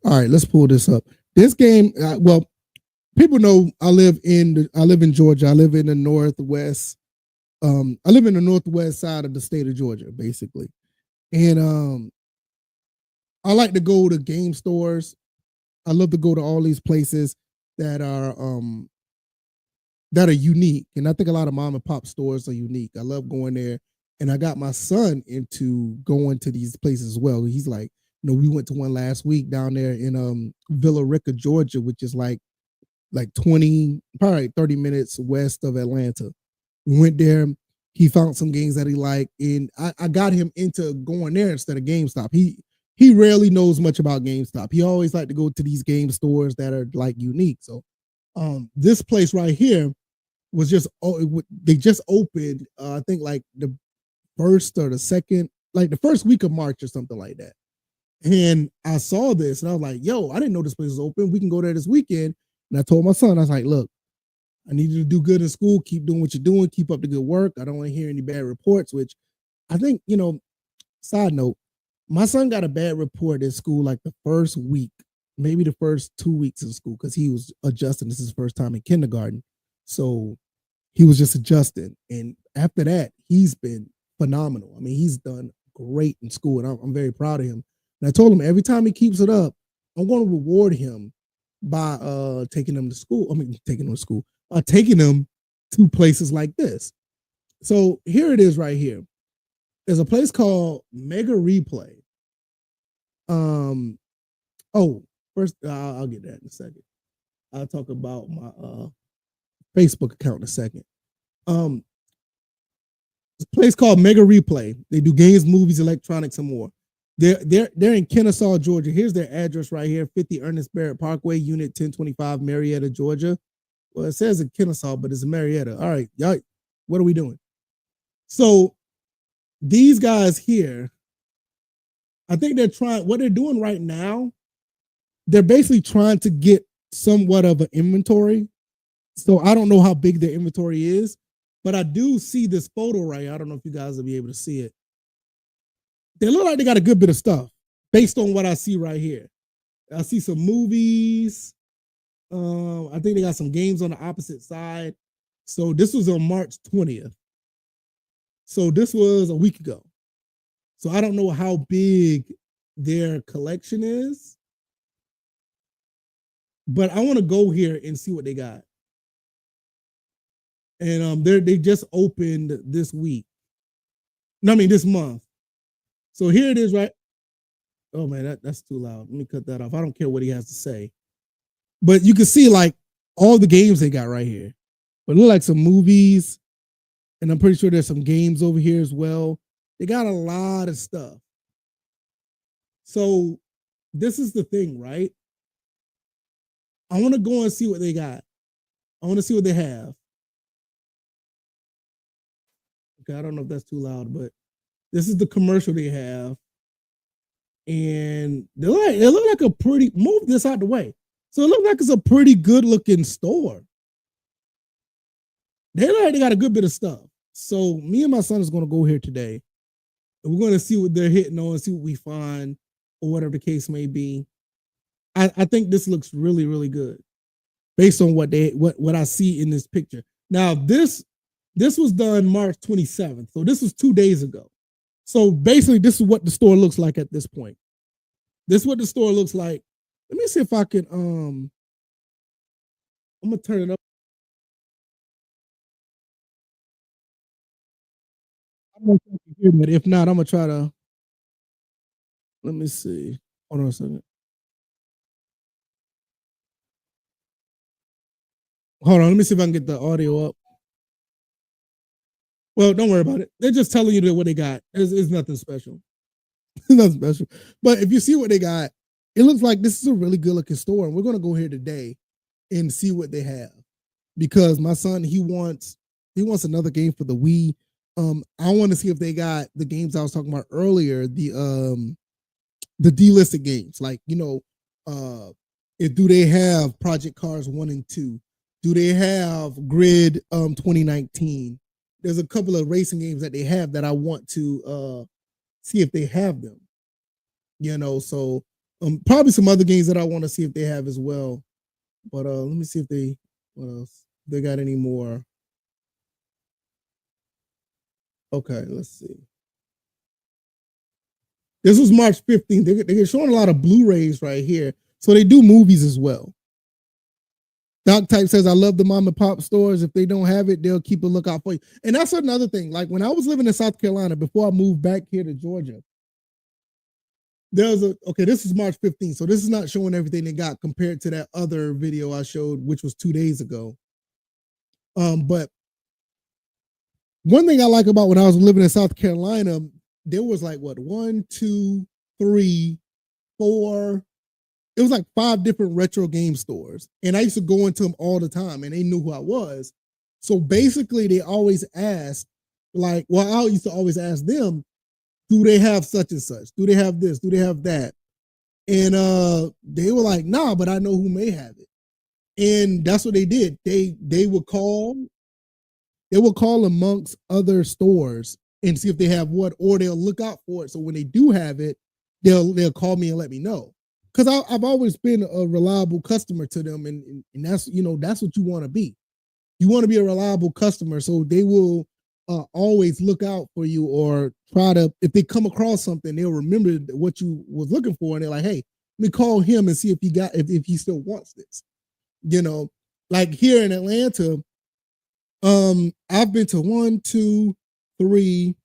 All right, let's pull this up. This game, well, people know I live in Georgia. I live in the northwest. I live in the northwest side of the state of Georgia, basically. And I like to go to game stores. I love to go to all these places that are unique. And I think a lot of mom and pop stores are unique. I love going there. And I got my son into going to these places as well. He's like, we went to one last week down there in Villa Rica, Georgia, which is like 20, probably 30 minutes west of Atlanta. We went there. He found some games that he liked, and I got him into going there instead of GameStop. He rarely knows much about GameStop. He always like to go to these game stores that are like unique. So this place right here was they just opened, I think like the first or the second, like the first week of March or something like that. And I saw this and I was like, yo, I didn't know this place was open. We can go there this weekend. And I told my son, I was like, look, I need you to do good in school. Keep doing what you're doing. Keep up the good work. I don't want to hear any bad reports, which I think, side note, my son got a bad report in school like the first week, maybe the first 2 weeks in school, because he was adjusting. This is his first time in kindergarten. So he was just adjusting. And after that, he's been phenomenal. I mean, he's done great in school, and I'm very proud of him. And I told him every time he keeps it up, I'm going to reward him by taking him to school. Taking him to places like this. So here it is right here. There's a place called Mega Replay. First, I'll get that in a second. I'll talk about my Facebook account in a second. It's a place called Mega Replay. They do games, movies, electronics, and more. They're in Kennesaw, Georgia. Here's their address right here: 50 Ernest Barrett Parkway, Unit 1025, Marietta, Georgia. Well, it says in Kennesaw, but it's in Marietta. All right, y'all, what are we doing? So these guys here, I think what they're doing right now, they're basically trying to get somewhat of an inventory. So I don't know how big their inventory is, but I do see this photo right here. I don't know if you guys will be able to see it. They look like they got a good bit of stuff based on what I see right here. I see some movies. I think they got some games on the opposite side. So this was on March 20th. So this was a week ago. So I don't know how big their collection is, but I want to go here and see what they got. And they just opened this week. This month. So here it is, right? Oh man, that's too loud. Let me cut that off. I don't care what he has to say. But you can see like all the games they got right here. But it look like some movies. And I'm pretty sure there's some games over here as well. They got a lot of stuff. So this is the thing, right? I want to go and see what they got. I want to see what they have. Okay, I don't know if that's too loud, but this is the commercial they have. And it look like a pretty, move this out the way. So it looks like it's a pretty good looking store. they got a good bit of stuff. So me and my son is going to go here today, and we're going to see what they're hitting on, see what we find, or whatever the case may be. I think this looks really, really good based on what I see in this picture. Now this was done March 27th, so this was 2 days ago. So basically, this is what the store looks like at this point. This is what the store looks like. Let me see if I can. I'm gonna turn it up. I don't know if you can hear that. If not, I'm gonna try to. Let me see. Hold on a second. Hold on. Let me see if I can get the audio up. Well, don't worry about it. They're just telling you that what they got. It's nothing special. Nothing special. But if you see what they got, it looks like this is a really good looking store. And we're gonna go here today and see what they have. Because my son, he wants another game for the Wii. I want to see if they got the games I was talking about earlier, the delisted games. Like, do they have Project Cars 1 and 2? Do they have Grid 2019? There's a couple of racing games that they have that I want to see if they have them. So probably some other games that I want to see if they have as well. But let me see if what else? They got any more? Okay, let's see. This was March 15th. They're showing a lot of Blu-rays right here. So they do movies as well. Doc Type says, I love the mom and pop stores. If they don't have it, they'll keep a lookout for you. And that's another thing. Like when I was living in South Carolina, before I moved back here to Georgia, this is March 15th. So this is not showing everything they got compared to that other video I showed, which was 2 days ago. But one thing I like about when I was living in South Carolina, there was like 1, 2, 3, 4. It was like 5 different retro game stores. And I used to go into them all the time and they knew who I was. So basically they always asked, I used to always ask them, do they have such and such? Do they have this? Do they have that? And they were like, nah, but I know who may have it. And that's what they did. They would call amongst other stores and see if they have what, or they'll look out for it. So when they do have it, they'll call me and let me know. Because I've always been a reliable customer to them, and that's that's what you want to be. You want to be a reliable customer, so they will always look out for you, or try to, if they come across something, they'll remember what you was looking for, and they're like, hey, let me call him and see if he still wants this. Like here in Atlanta, I've been to 1, 2, 3.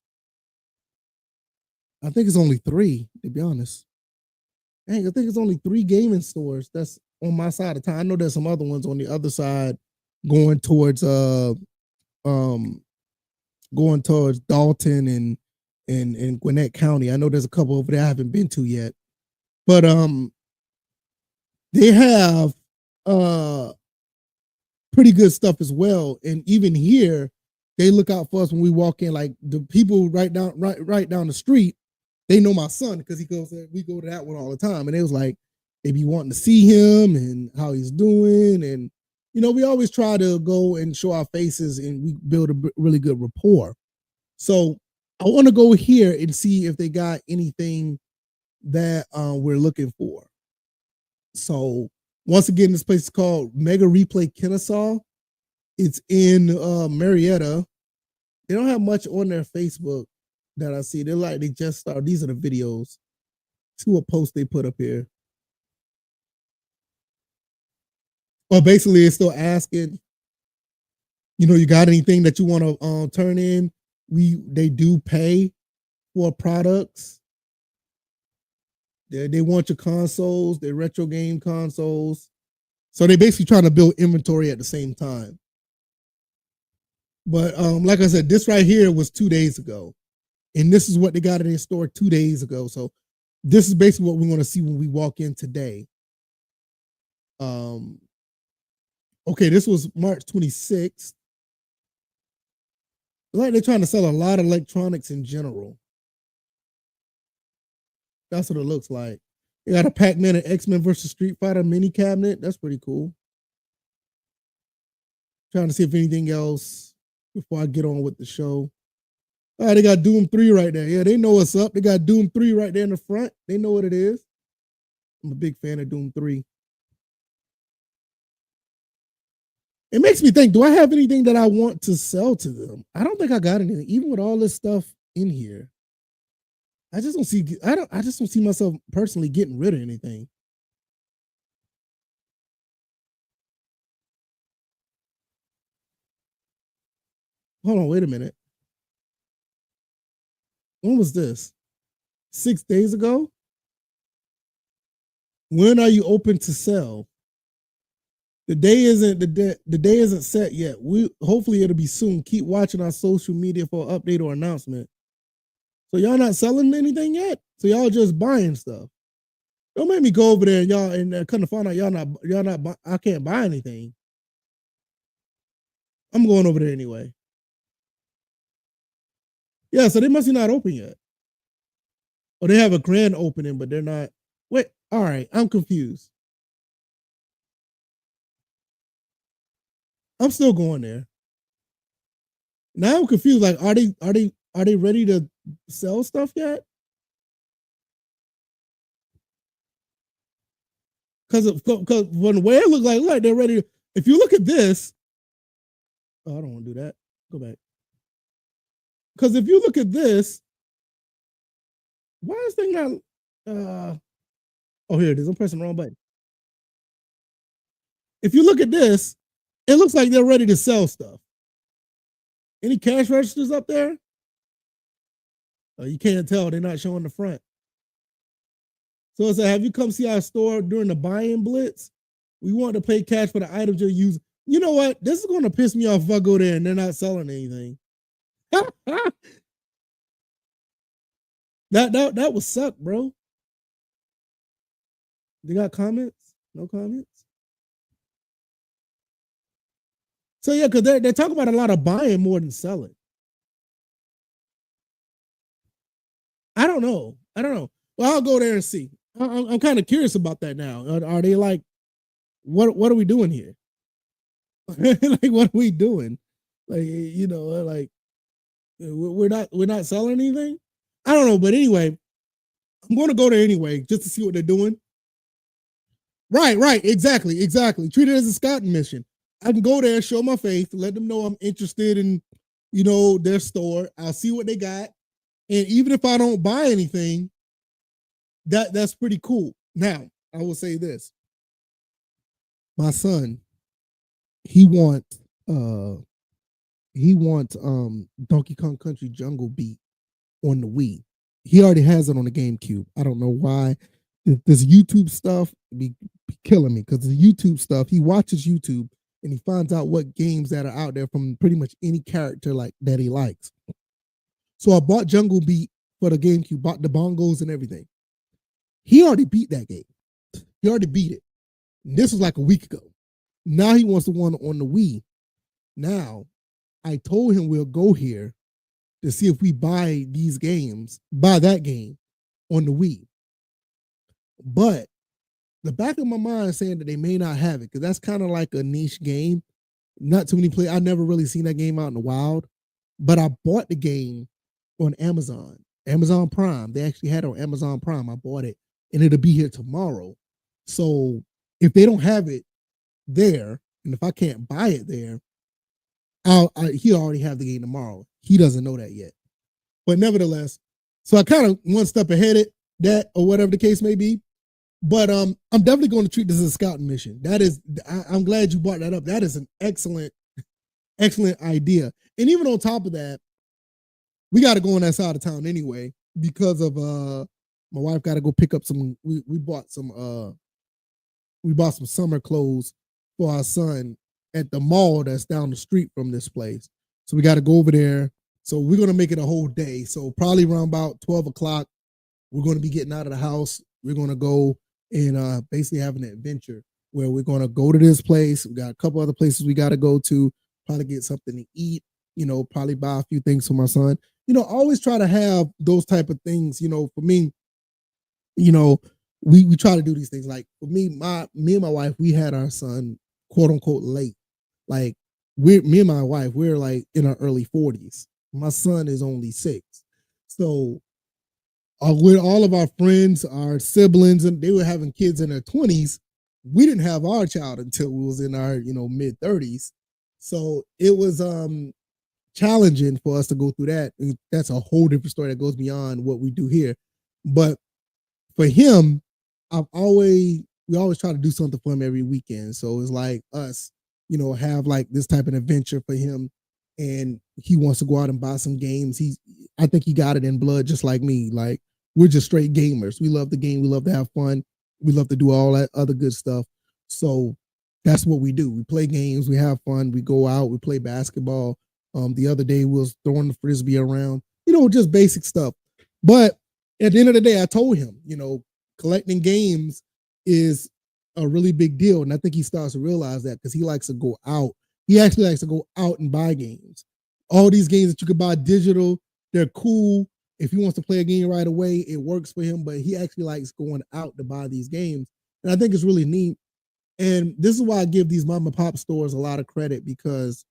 I think it's only 3, to be honest. I think it's only 3 gaming stores that's on my side of town. I know there's some other ones on the other side going towards Dalton and Gwinnett County. I know there's a couple over there I haven't been to yet. But they have pretty good stuff as well. And even here, they look out for us when we walk in. Like the people right down the street, they know my son because we go to that one all the time. And it was like, they be wanting to see him and how he's doing. And, we always try to go and show our faces and we build a really good rapport. So I want to go here and see if they got anything that we're looking for. So once again, this place is called Mega Replay Kennesaw. It's in Marietta. They don't have much on their Facebook that I see. They just started. These are the videos. See what posts they put up here. Well, basically, it's still asking, you got anything that you want to turn in? They do pay for products. They want your consoles, their retro game consoles. So they basically trying to build inventory at the same time. But like I said, this right here was 2 days ago. And this is what they got in their store 2 days ago. So this is basically what we're going to see when we walk in today. Okay, this was March 26th. Like they're trying to sell a lot of electronics in general. That's what it looks like. They got a Pac-Man and X-Men versus Street Fighter mini cabinet. That's pretty cool. Trying to see if anything else before I get on with the show. All right, they got Doom 3 right there. Yeah, they know what's up. They got Doom 3 right there in the front. They know what it is. I'm a big fan of Doom 3. It makes me think, do I have anything that I want to sell to them? I don't think I got anything, even with all this stuff in here. I just don't see myself personally getting rid of anything. Hold on, wait a minute. When was this? 6 days ago? When are you open to sell? The day isn't set yet. We hopefully it'll be soon. Keep watching our social media for an update or announcement. So y'all not selling anything yet? So y'all just buying stuff. Don't make me go over there and y'all and come to find out y'all not I can't buy anything. I'm going over there anyway. Yeah, so they must be not open yet. Or they have a grand opening, but they're not. Wait, all right, I'm confused. I'm still going there. Now I'm confused. Like, are they ready to sell stuff yet? Because when the way it looks like they're ready. If you look at this, oh, I don't want to do that. Go back. Because if you look at this, why is thing not? Oh, here it is. I'm pressing the wrong button. If you look at this, it looks like they're ready to sell stuff. Any cash registers up there? You can't tell. They're not showing the front. So it said, have you come see our store during the buy-in blitz? We want to pay cash for the items you're using. You know what? This is going to piss me off if I go there and they're not selling anything. that would suck, bro. They got comments? No comments? So yeah, because they're talking about a lot of buying more than selling. I don't know. Well, I'll go there and see. I'm kind of curious about that now. Are they like, what are we doing here? Like, what are we doing? Like, like we're not selling anything. I don't know, but anyway, I'm going to go there anyway just to see what they're doing. Right, exactly. Treat it as a scouting mission. I can go there, show my face, let them know I'm interested in, their store. I'll see what they got, and even if I don't buy anything, that's pretty cool. Now, I will say this: my son, he wants Donkey Kong Country Jungle Beat on the Wii. He already has it on the GameCube. I don't know why. This YouTube stuff be killing me because the YouTube stuff, he watches YouTube and he finds out what games that are out there from pretty much any character like that he likes. So I bought Jungle Beat for the GameCube, bought the bongos and everything. He already beat that game. He already beat it. And this was like a week ago. Now he wants the one on the Wii. Now, I told him we'll go here to see if we buy that game on the Wii. But the back of my mind is saying that they may not have it because that's kind of like a niche game. Not too many players. I never really seen that game out in the wild. But I bought the game on Amazon Prime. They actually had it on Amazon Prime. I bought it and it'll be here tomorrow. So if they don't have it there, and if I can't buy it there, he'll already have the game tomorrow. He doesn't know that yet. But nevertheless, so I kind of one step ahead of that or whatever the case may be. But I'm definitely going to treat this as a scouting mission. I'm glad you brought that up. That is an excellent idea. And even on top of that, we got to go on that side of town anyway because of my wife got to go pick up some. We bought some summer clothes for our son at the mall that's down the street from this place. So we got to go over there. So we're going to make it a whole day. So probably around about 12 o'clock, we're going to be getting out of the house. We're going to go and basically have an adventure where we're going to go to this place. We got a couple other places we got to go to, probably get something to eat, probably buy a few things for my son. Always try to have those type of things, for me, we try to do these things. Like for me and my wife, we had our son, quote unquote, late. Like me and my wife, we're like in our early 40s. My son is only 6. So with all of our friends, our siblings, and they were having kids in their 20s, we didn't have our child until we was in our, mid 30s. So it was challenging for us to go through that. And that's a whole different story that goes beyond what we do here. But for him, we always try to do something for him every weekend. So it's like us, have like this type of adventure for him. And he wants to go out and buy some games. I think he got it in blood just like me. Like, we're just straight gamers. We love the game. We love to have fun. We love to do all that other good stuff. So that's what we do. We play games. We have fun. We go out. We play basketball. The other day we was throwing the frisbee around, just basic stuff. But at the end of the day, I told him, collecting games is a really big deal. And I think he starts to realize that because he likes to go out. He actually likes to go out and buy games. All these games that you can buy digital, they're cool. If he wants to play a game right away, it works for him, but he actually likes going out to buy these games. And I think it's really neat. And this is why I give these mom and pop stores a lot of credit, because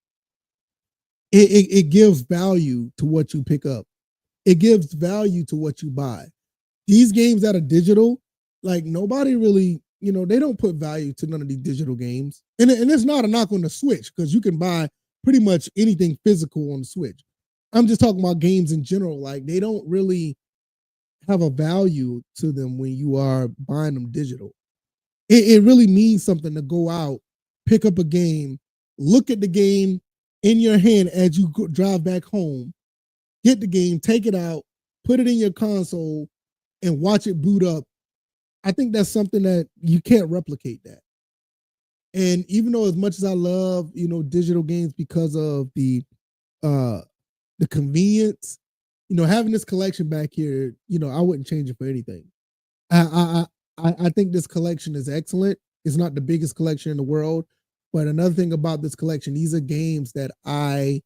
it gives value to what you pick up. It gives value to what you buy. These games that are digital, like, nobody really, they don't put value to none of these digital games. And it's not a knock on the Switch, because you can buy pretty much anything physical on the Switch. I'm just talking about games in general. Like, they don't really have a value to them when you are buying them digital. It really means something to go out, pick up a game, look at the game in your hand as you drive back home, get the game, take it out, put it in your console, and watch it boot up. I think that's something that you can't replicate that. And even though as much as I love, digital games because of the convenience, having this collection back here, I wouldn't change it for anything. I think this collection is excellent. It's not the biggest collection in the world, but another thing about this collection, these are games that I,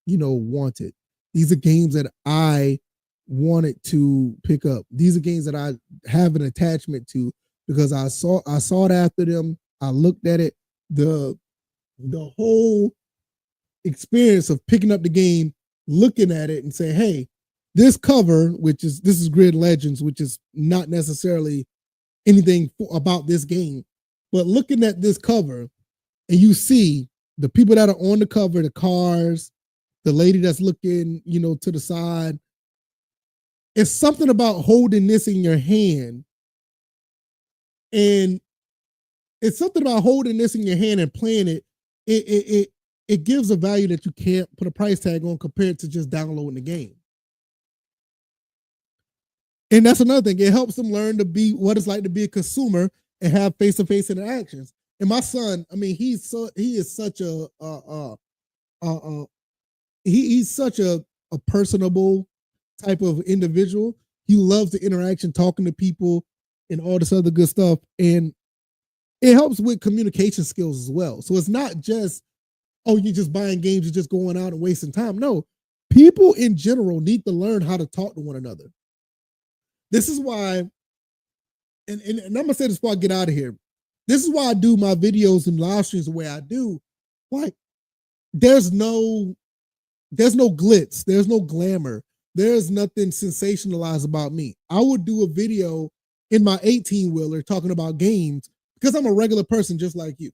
wanted. These are games that I wanted to pick up. These are games that I have an attachment to because I sought after them. I looked at it. The whole experience of picking up the game, looking at it and saying, hey, this cover, this is Grid Legends, which is not necessarily anything about this game, but looking at this cover and you see the people that are on the cover, the cars, the lady that's looking, to the side. It's something about holding this in your hand. And it's something about holding this in your hand and playing it. It gives a value that you can't put a price tag on compared to just downloading the game. And that's another thing. It helps them learn to be what it's like to be a consumer and have face-to-face interactions. And my son, I mean, he's such a personable type of individual. He loves the interaction, talking to people, and all this other good stuff. And it helps with communication skills as well. So it's not just, oh, you're just buying games, you're just going out and wasting time. No, people in general need to learn how to talk to one another. This is why, and I'm gonna say this before I get out of here. This is why I do my videos and live streams the way I do. Like, there's no glitz, there's no glamour, there's nothing sensationalized about me. I would do a video in my 18-wheeler talking about games because I'm a regular person just like you.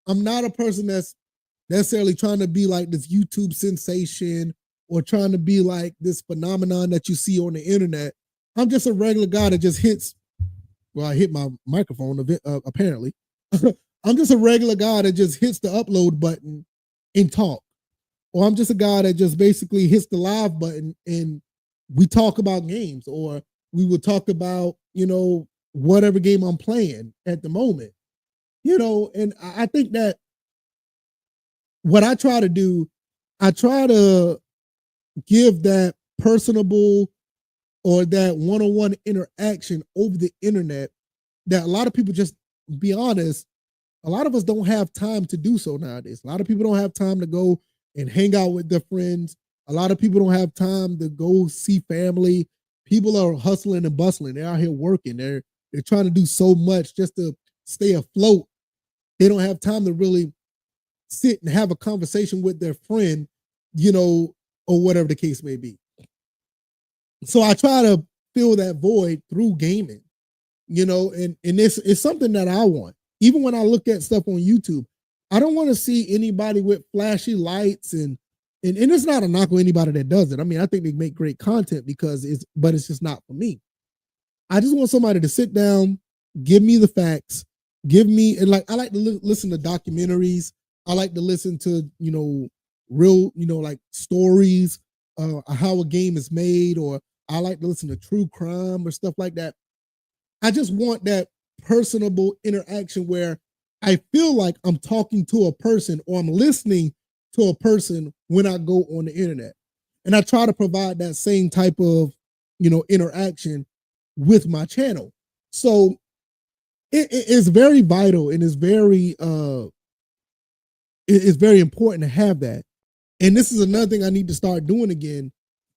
I'm not a person that's necessarily trying to be like this YouTube sensation or trying to be like this phenomenon that you see on the internet. I'm just a regular guy that just hits, well, I hit my microphone apparently. I'm just a regular guy that just hits the upload button and talk. Or I'm just a guy that just basically hits the live button and we talk about games, or we will talk about, whatever game I'm playing at the moment. And I think that what I try to do, I try to give that personable or that one-on-one interaction over the internet that a lot of people, just be honest, a lot of us don't have time to do so nowadays. A lot of people don't have time to go and hang out with their friends. A lot of people don't have time to go see family. People are hustling and bustling. They're out here working. They're trying to do so much just to stay afloat. They don't have time to really sit and have a conversation with their friend, you know, or whatever the case may be. So I try to fill that void through gaming, you know, and it's something that I want. Even when I look at stuff on YouTube, I don't want to see anybody with flashy lights and it's not a knock on anybody that does it. I mean, I think they make great content because but it's just not for me. I just want somebody to sit down, give me the facts, give me, and like I like to listen to documentaries. I like to listen to, you know, real, you know, like stories, how a game is made, or I like to listen to true crime or stuff like that. I just want that personable interaction where I feel like I'm talking to a person or I'm listening to a person when I go on the internet. And I try to provide that same type of, you know, interaction with my channel. So it's very vital and it's very important to have that. And this is another thing I need to start doing again.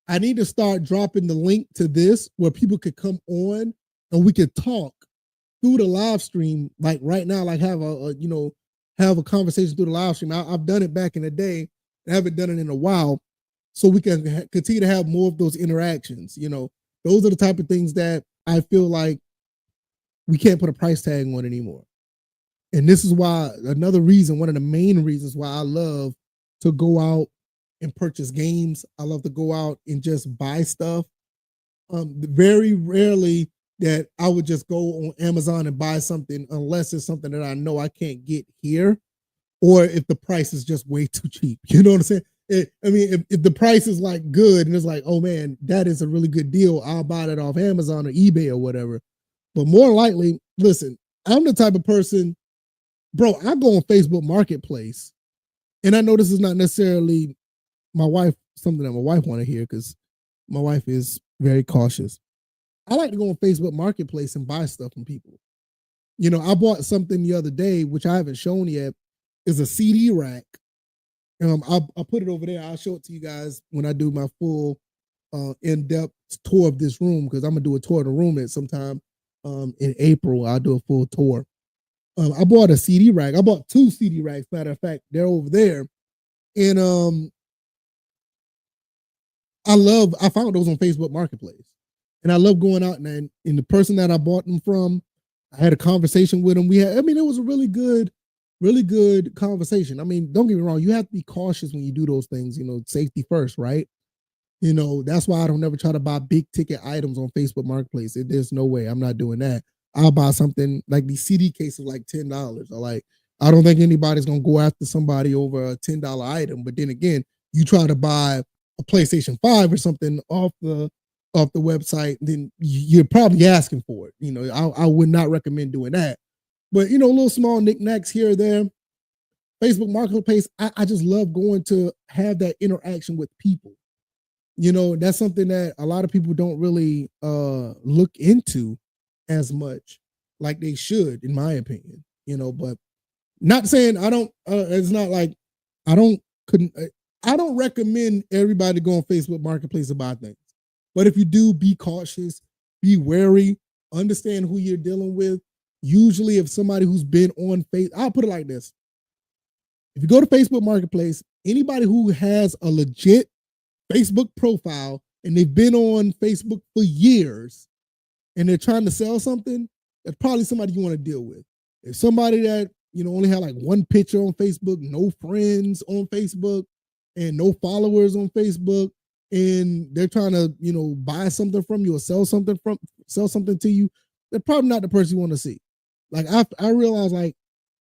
I need to start dropping the link to this where people could come on and we could talk through the live stream, like right now, like have have a conversation through the live stream. I've done it back in the day. I haven't done it in a while, so we can continue to have more of those interactions. You know, those are the type of things that I feel like we can't put a price tag on anymore. And this is why another reason, one of the main reasons why I love to go out and purchase games. I love to go out and just buy stuff. Very rarely that I would just go on Amazon and buy something unless it's something that I know I can't get here, or if the price is just way too cheap. You know what I'm saying? If the price is like good and it's like, oh man, that is a really good deal, I'll buy that off Amazon or eBay or whatever. But more likely, listen, I'm the type of person, bro, I go on Facebook Marketplace, and I know this is not necessarily something that my wife want to hear because my wife is very cautious. I like to go on Facebook Marketplace and buy stuff from people. You know, I bought something the other day, which I haven't shown yet, is a CD rack. I'll put it over there. I'll show it to you guys when I do my full in-depth tour of this room, because I'm gonna do a tour of the room at sometime in April. I'll do a full tour. I bought a CD rack. I bought 2 CD racks. Matter of fact, they're over there. And I found those on Facebook Marketplace. And I love going out and the person that I bought them from, I had a conversation with him. It was a really good conversation. I mean, don't get me wrong, you have to be cautious when you do those things, you know, safety first, right? You know, that's why I don't ever try to buy big ticket items on Facebook Marketplace. There's no way I'm not doing that. I'll buy something like these CD cases, like $10. Or like, I don't think anybody's gonna go after somebody over a $10 item. But then again, you try to buy a PlayStation 5 or something off the website, then you're probably asking for it. You know, I would not recommend doing that. But you know, little small knickknacks here or there. Facebook Marketplace, I just love going to have that interaction with people. You know, that's something that a lot of people don't really look into as much like they should, in my opinion. You know, but not saying I don't. It's not like I don't recommend everybody go on Facebook Marketplace to buy things. But if you do, be cautious, be wary, understand who you're dealing with. Usually, if somebody who's been on Facebook, I'll put it like this: if you go to Facebook Marketplace, anybody who has a legit Facebook profile and they've been on Facebook for years and they're trying to sell something, that's probably somebody you want to deal with. If somebody that, you know, only had like one picture on Facebook, no friends on Facebook, and no followers on Facebook, and they're trying to, you know, buy something from you or sell something to you, they're probably not the person you want to see. Like I realize, like,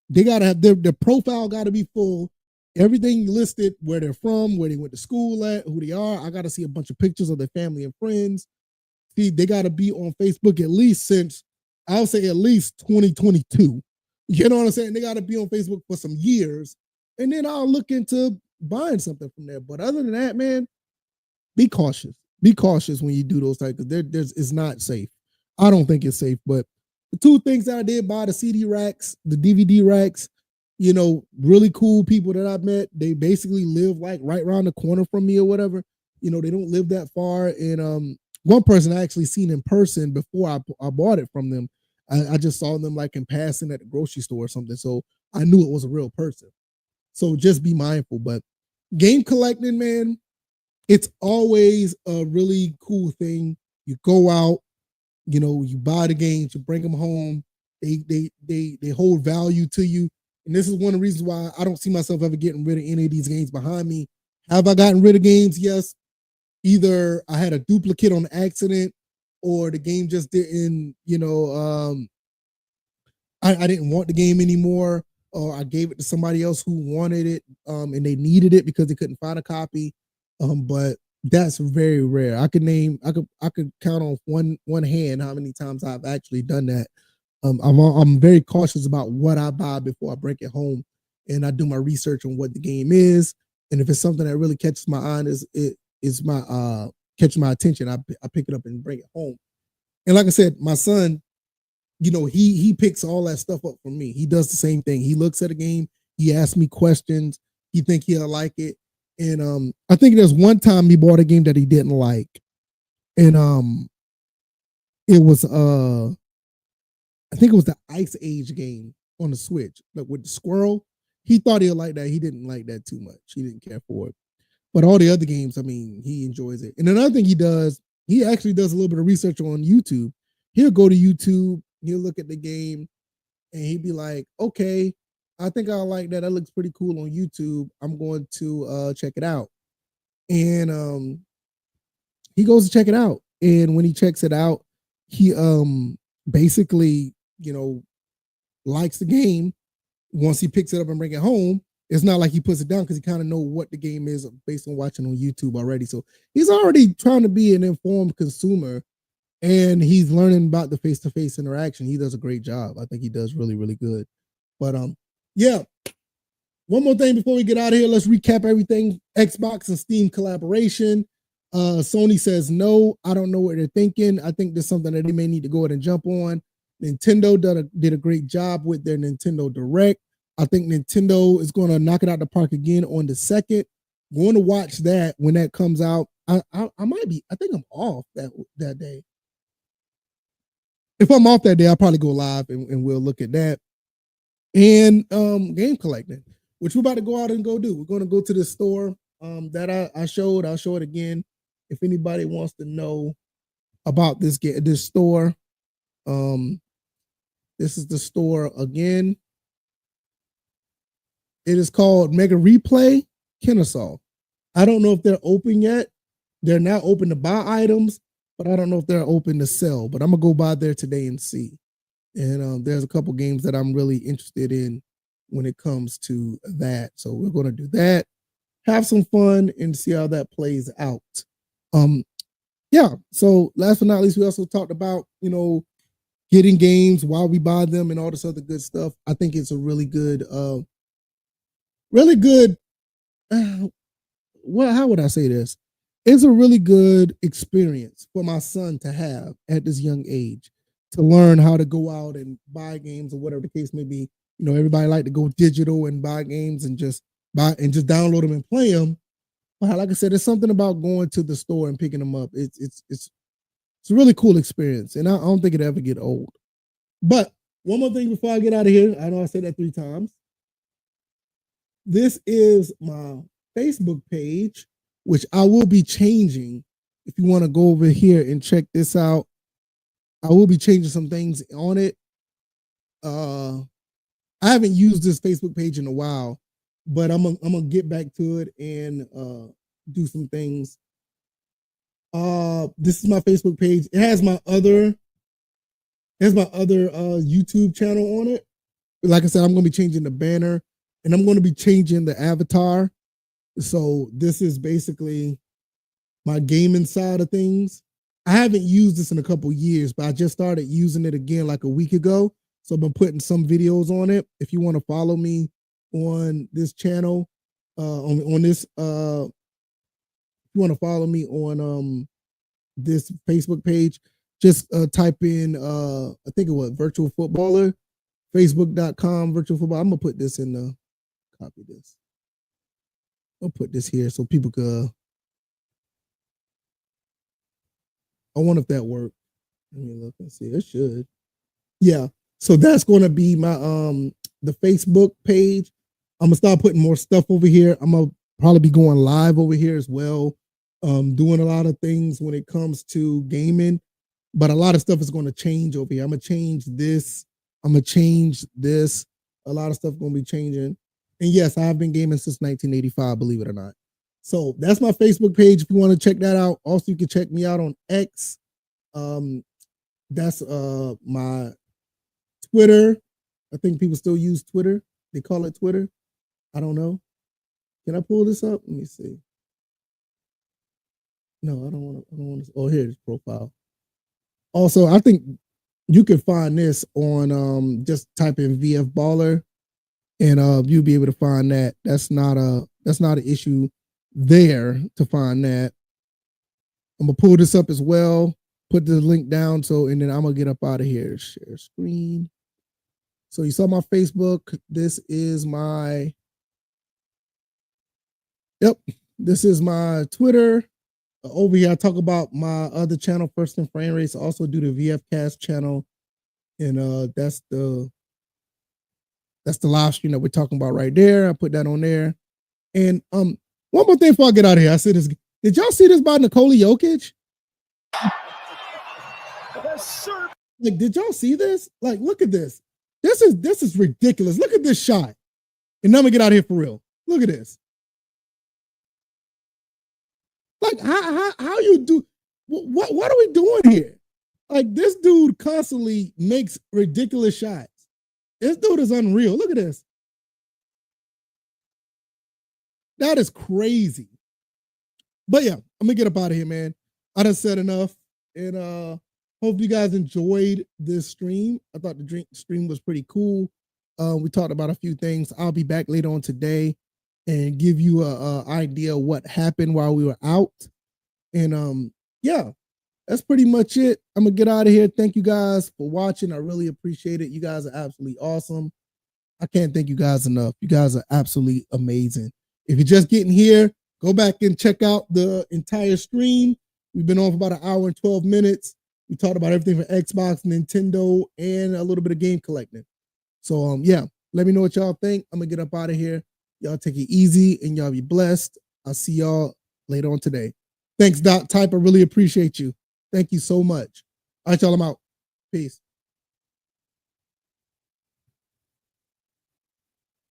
they gotta have their profile gotta be full, everything listed, where they're from, where they went to school at, who they are. I gotta see a bunch of pictures of their family and friends. See, they gotta be on Facebook at least since, I'll say at least 2022. You know what I'm saying? They gotta be on Facebook for some years, and then I'll look into buying something from there. But other than that, man, be cautious. Be cautious when you do those types, because it's not safe. I don't think it's safe. But the 2 things that I did buy, the CD racks, the DVD racks, you know, really cool people that I've met. They basically live like right around the corner from me or whatever. You know, they don't live that far. And one person I actually seen in person before I bought it from them. I just saw them like in passing at the grocery store or something. So I knew it was a real person. So just be mindful. But game collecting, man, it's always a really cool thing. You go out, you buy the games, you bring them home. They hold value to you. And this is one of the reasons why I don't see myself ever getting rid of any of these games behind me. Have I gotten rid of games? Yes. Either I had a duplicate on accident, or the game just didn't, I didn't want the game anymore, or I gave it to somebody else who wanted it, and they needed it because they couldn't find a copy. But that's very rare. I could count on one hand how many times I've actually done that. I'm very cautious about what I buy before I bring it home, and I do my research on what the game is. And if it's something that really catches my eye, is my catch my attention, I pick it up and bring it home. And like I said, my son, he picks all that stuff up from me. He does the same thing. He looks at a game, he asks me questions, he think he'll like it. And I think there's one time he bought a game that he didn't like. And it was I think it was the Ice Age game on the Switch, like with the squirrel. He thought he'll like that. He didn't like that too much. He didn't care for it. But all the other games, I mean, he enjoys it. And another thing he actually does a little bit of research on YouTube. He'll go to YouTube, he'll look at the game, and he'd be like, okay, I think I like that. That looks pretty cool on YouTube. I'm going to check it out. And he goes to check it out. And when he checks it out, he basically, likes the game. Once he picks it up and bring it home, it's not like he puts it down because he kind of know what the game is based on watching on YouTube already. So he's already trying to be an informed consumer, and he's learning about the face-to-face interaction. He does a great job. I think he does really, really good. But yeah. One more thing before we get out of here, let's recap everything. Xbox and Steam collaboration. Sony says no. I don't know what they're thinking. I think there's something that they may need to go ahead and jump on. Nintendo did a great job with their Nintendo Direct. I think Nintendo is going to knock it out the park again on the 2nd. Going to watch that when that comes out. I might be. I think I'm off that day. If I'm off that day, I'll probably go live and we'll look at that. And game collecting, which we're about to go out and go do. We're going to go to the store that I showed. I'll show it again. If anybody wants to know about this store, this is the store again. It is called Mega Replay Kennesaw. I don't know if they're open yet. They're not open to buy items, but I don't know if they're open to sell. But I'm gonna go by there today and see. And there's a couple games that I'm really interested in when it comes to that. So we're gonna do that, have some fun, and see how that plays out. Yeah. So last but not least, we also talked about getting games while we buy them and all this other good stuff. I think it's a really good, well, how would I say this? It's a really good experience for my son to have at this young age, to learn how to go out and buy games or whatever the case may be. Everybody like to go digital and buy games and just download them and play them. But like I said, there's something about going to the store and picking them up. It's a really cool experience, and I don't think it'll ever get old. But one more thing before I get out of here. I know I said that 3 times. This is my Facebook page, which I will be changing. If you want to go over here and check this out, I will be changing some things on it. I haven't used this Facebook page in a while, but I'm gonna get back to it and do some things. This is my Facebook page. It has my other YouTube channel on it. Like I said, I'm gonna be changing the banner and I'm gonna be changing the avatar. So this is basically my gaming side of things. I haven't used this in a couple years, but I just started using it again like a week ago. So I've been putting some videos on it. If you want to follow me on this channel, on this, if you want to follow me on this Facebook page, just type in I think it was virtual footballer, facebook.com virtual football. I'm gonna put this in the copy this. I'll put this here so people could. I wonder if that worked. Let me look and see. It should. Yeah. So that's going to be my the Facebook page. I'm gonna start putting more stuff over here. I'm gonna probably be going live over here as well, doing a lot of things when it comes to gaming. But a lot of stuff is going to change over here. I'm gonna change this. I'm gonna change this. A lot of stuff going to be changing. And yes, I've been gaming since 1985, believe it or not. So that's my Facebook page. If you want to check that out, also you can check me out on X. That's my Twitter. I think people still use Twitter. They call it Twitter. I don't know. Can I pull this up? Let me see. No, I don't want to. I don't want to. Oh, here's profile. Also, I think you can find this on just type in VF Baller, and you'll be able to find that. That's not an issue there to find that. I'm gonna pull this up as well. Put the link down. So, and then I'm gonna get up out of here. Share screen. So you saw my Facebook. This is my. Yep, this is my Twitter. Over here, I talk about my other channel, First and Frame Race. I also do the VF Cast channel, and that's the live stream that we're talking about right there. I put that on there. And one more thing before I get out of here, I said this. Did y'all see this by Nikola Jokic? Yes, sir. Like, did y'all see this? Like, look at this. This is ridiculous. Look at this shot. And I'm gonna get out of here for real. Look at this. Like, how you do? What are we doing here? Like, this dude constantly makes ridiculous shots. This dude is unreal. Look at this. That is crazy. But yeah, I'm gonna get up out of here, man. I done said enough, and hope you guys enjoyed this stream. I thought the stream was pretty cool. We talked about a few things. I'll be back later on today and give you a idea of what happened while we were out. And yeah, that's pretty much it. I'm gonna get out of here. Thank you guys for watching. I really appreciate it. You guys are absolutely awesome. I can't thank you guys enough. You guys are absolutely amazing. If you're just getting here, go back and check out the entire stream. We've been on for about an hour and 12 minutes. We talked about everything from Xbox, Nintendo, and a little bit of game collecting. So yeah, let me know what y'all think. I'm gonna get up out of here. Y'all take it easy and y'all be blessed. I'll see y'all later on today. Thanks, Doc Type. I really appreciate you. Thank you so much. All right, y'all, I'm out. Peace.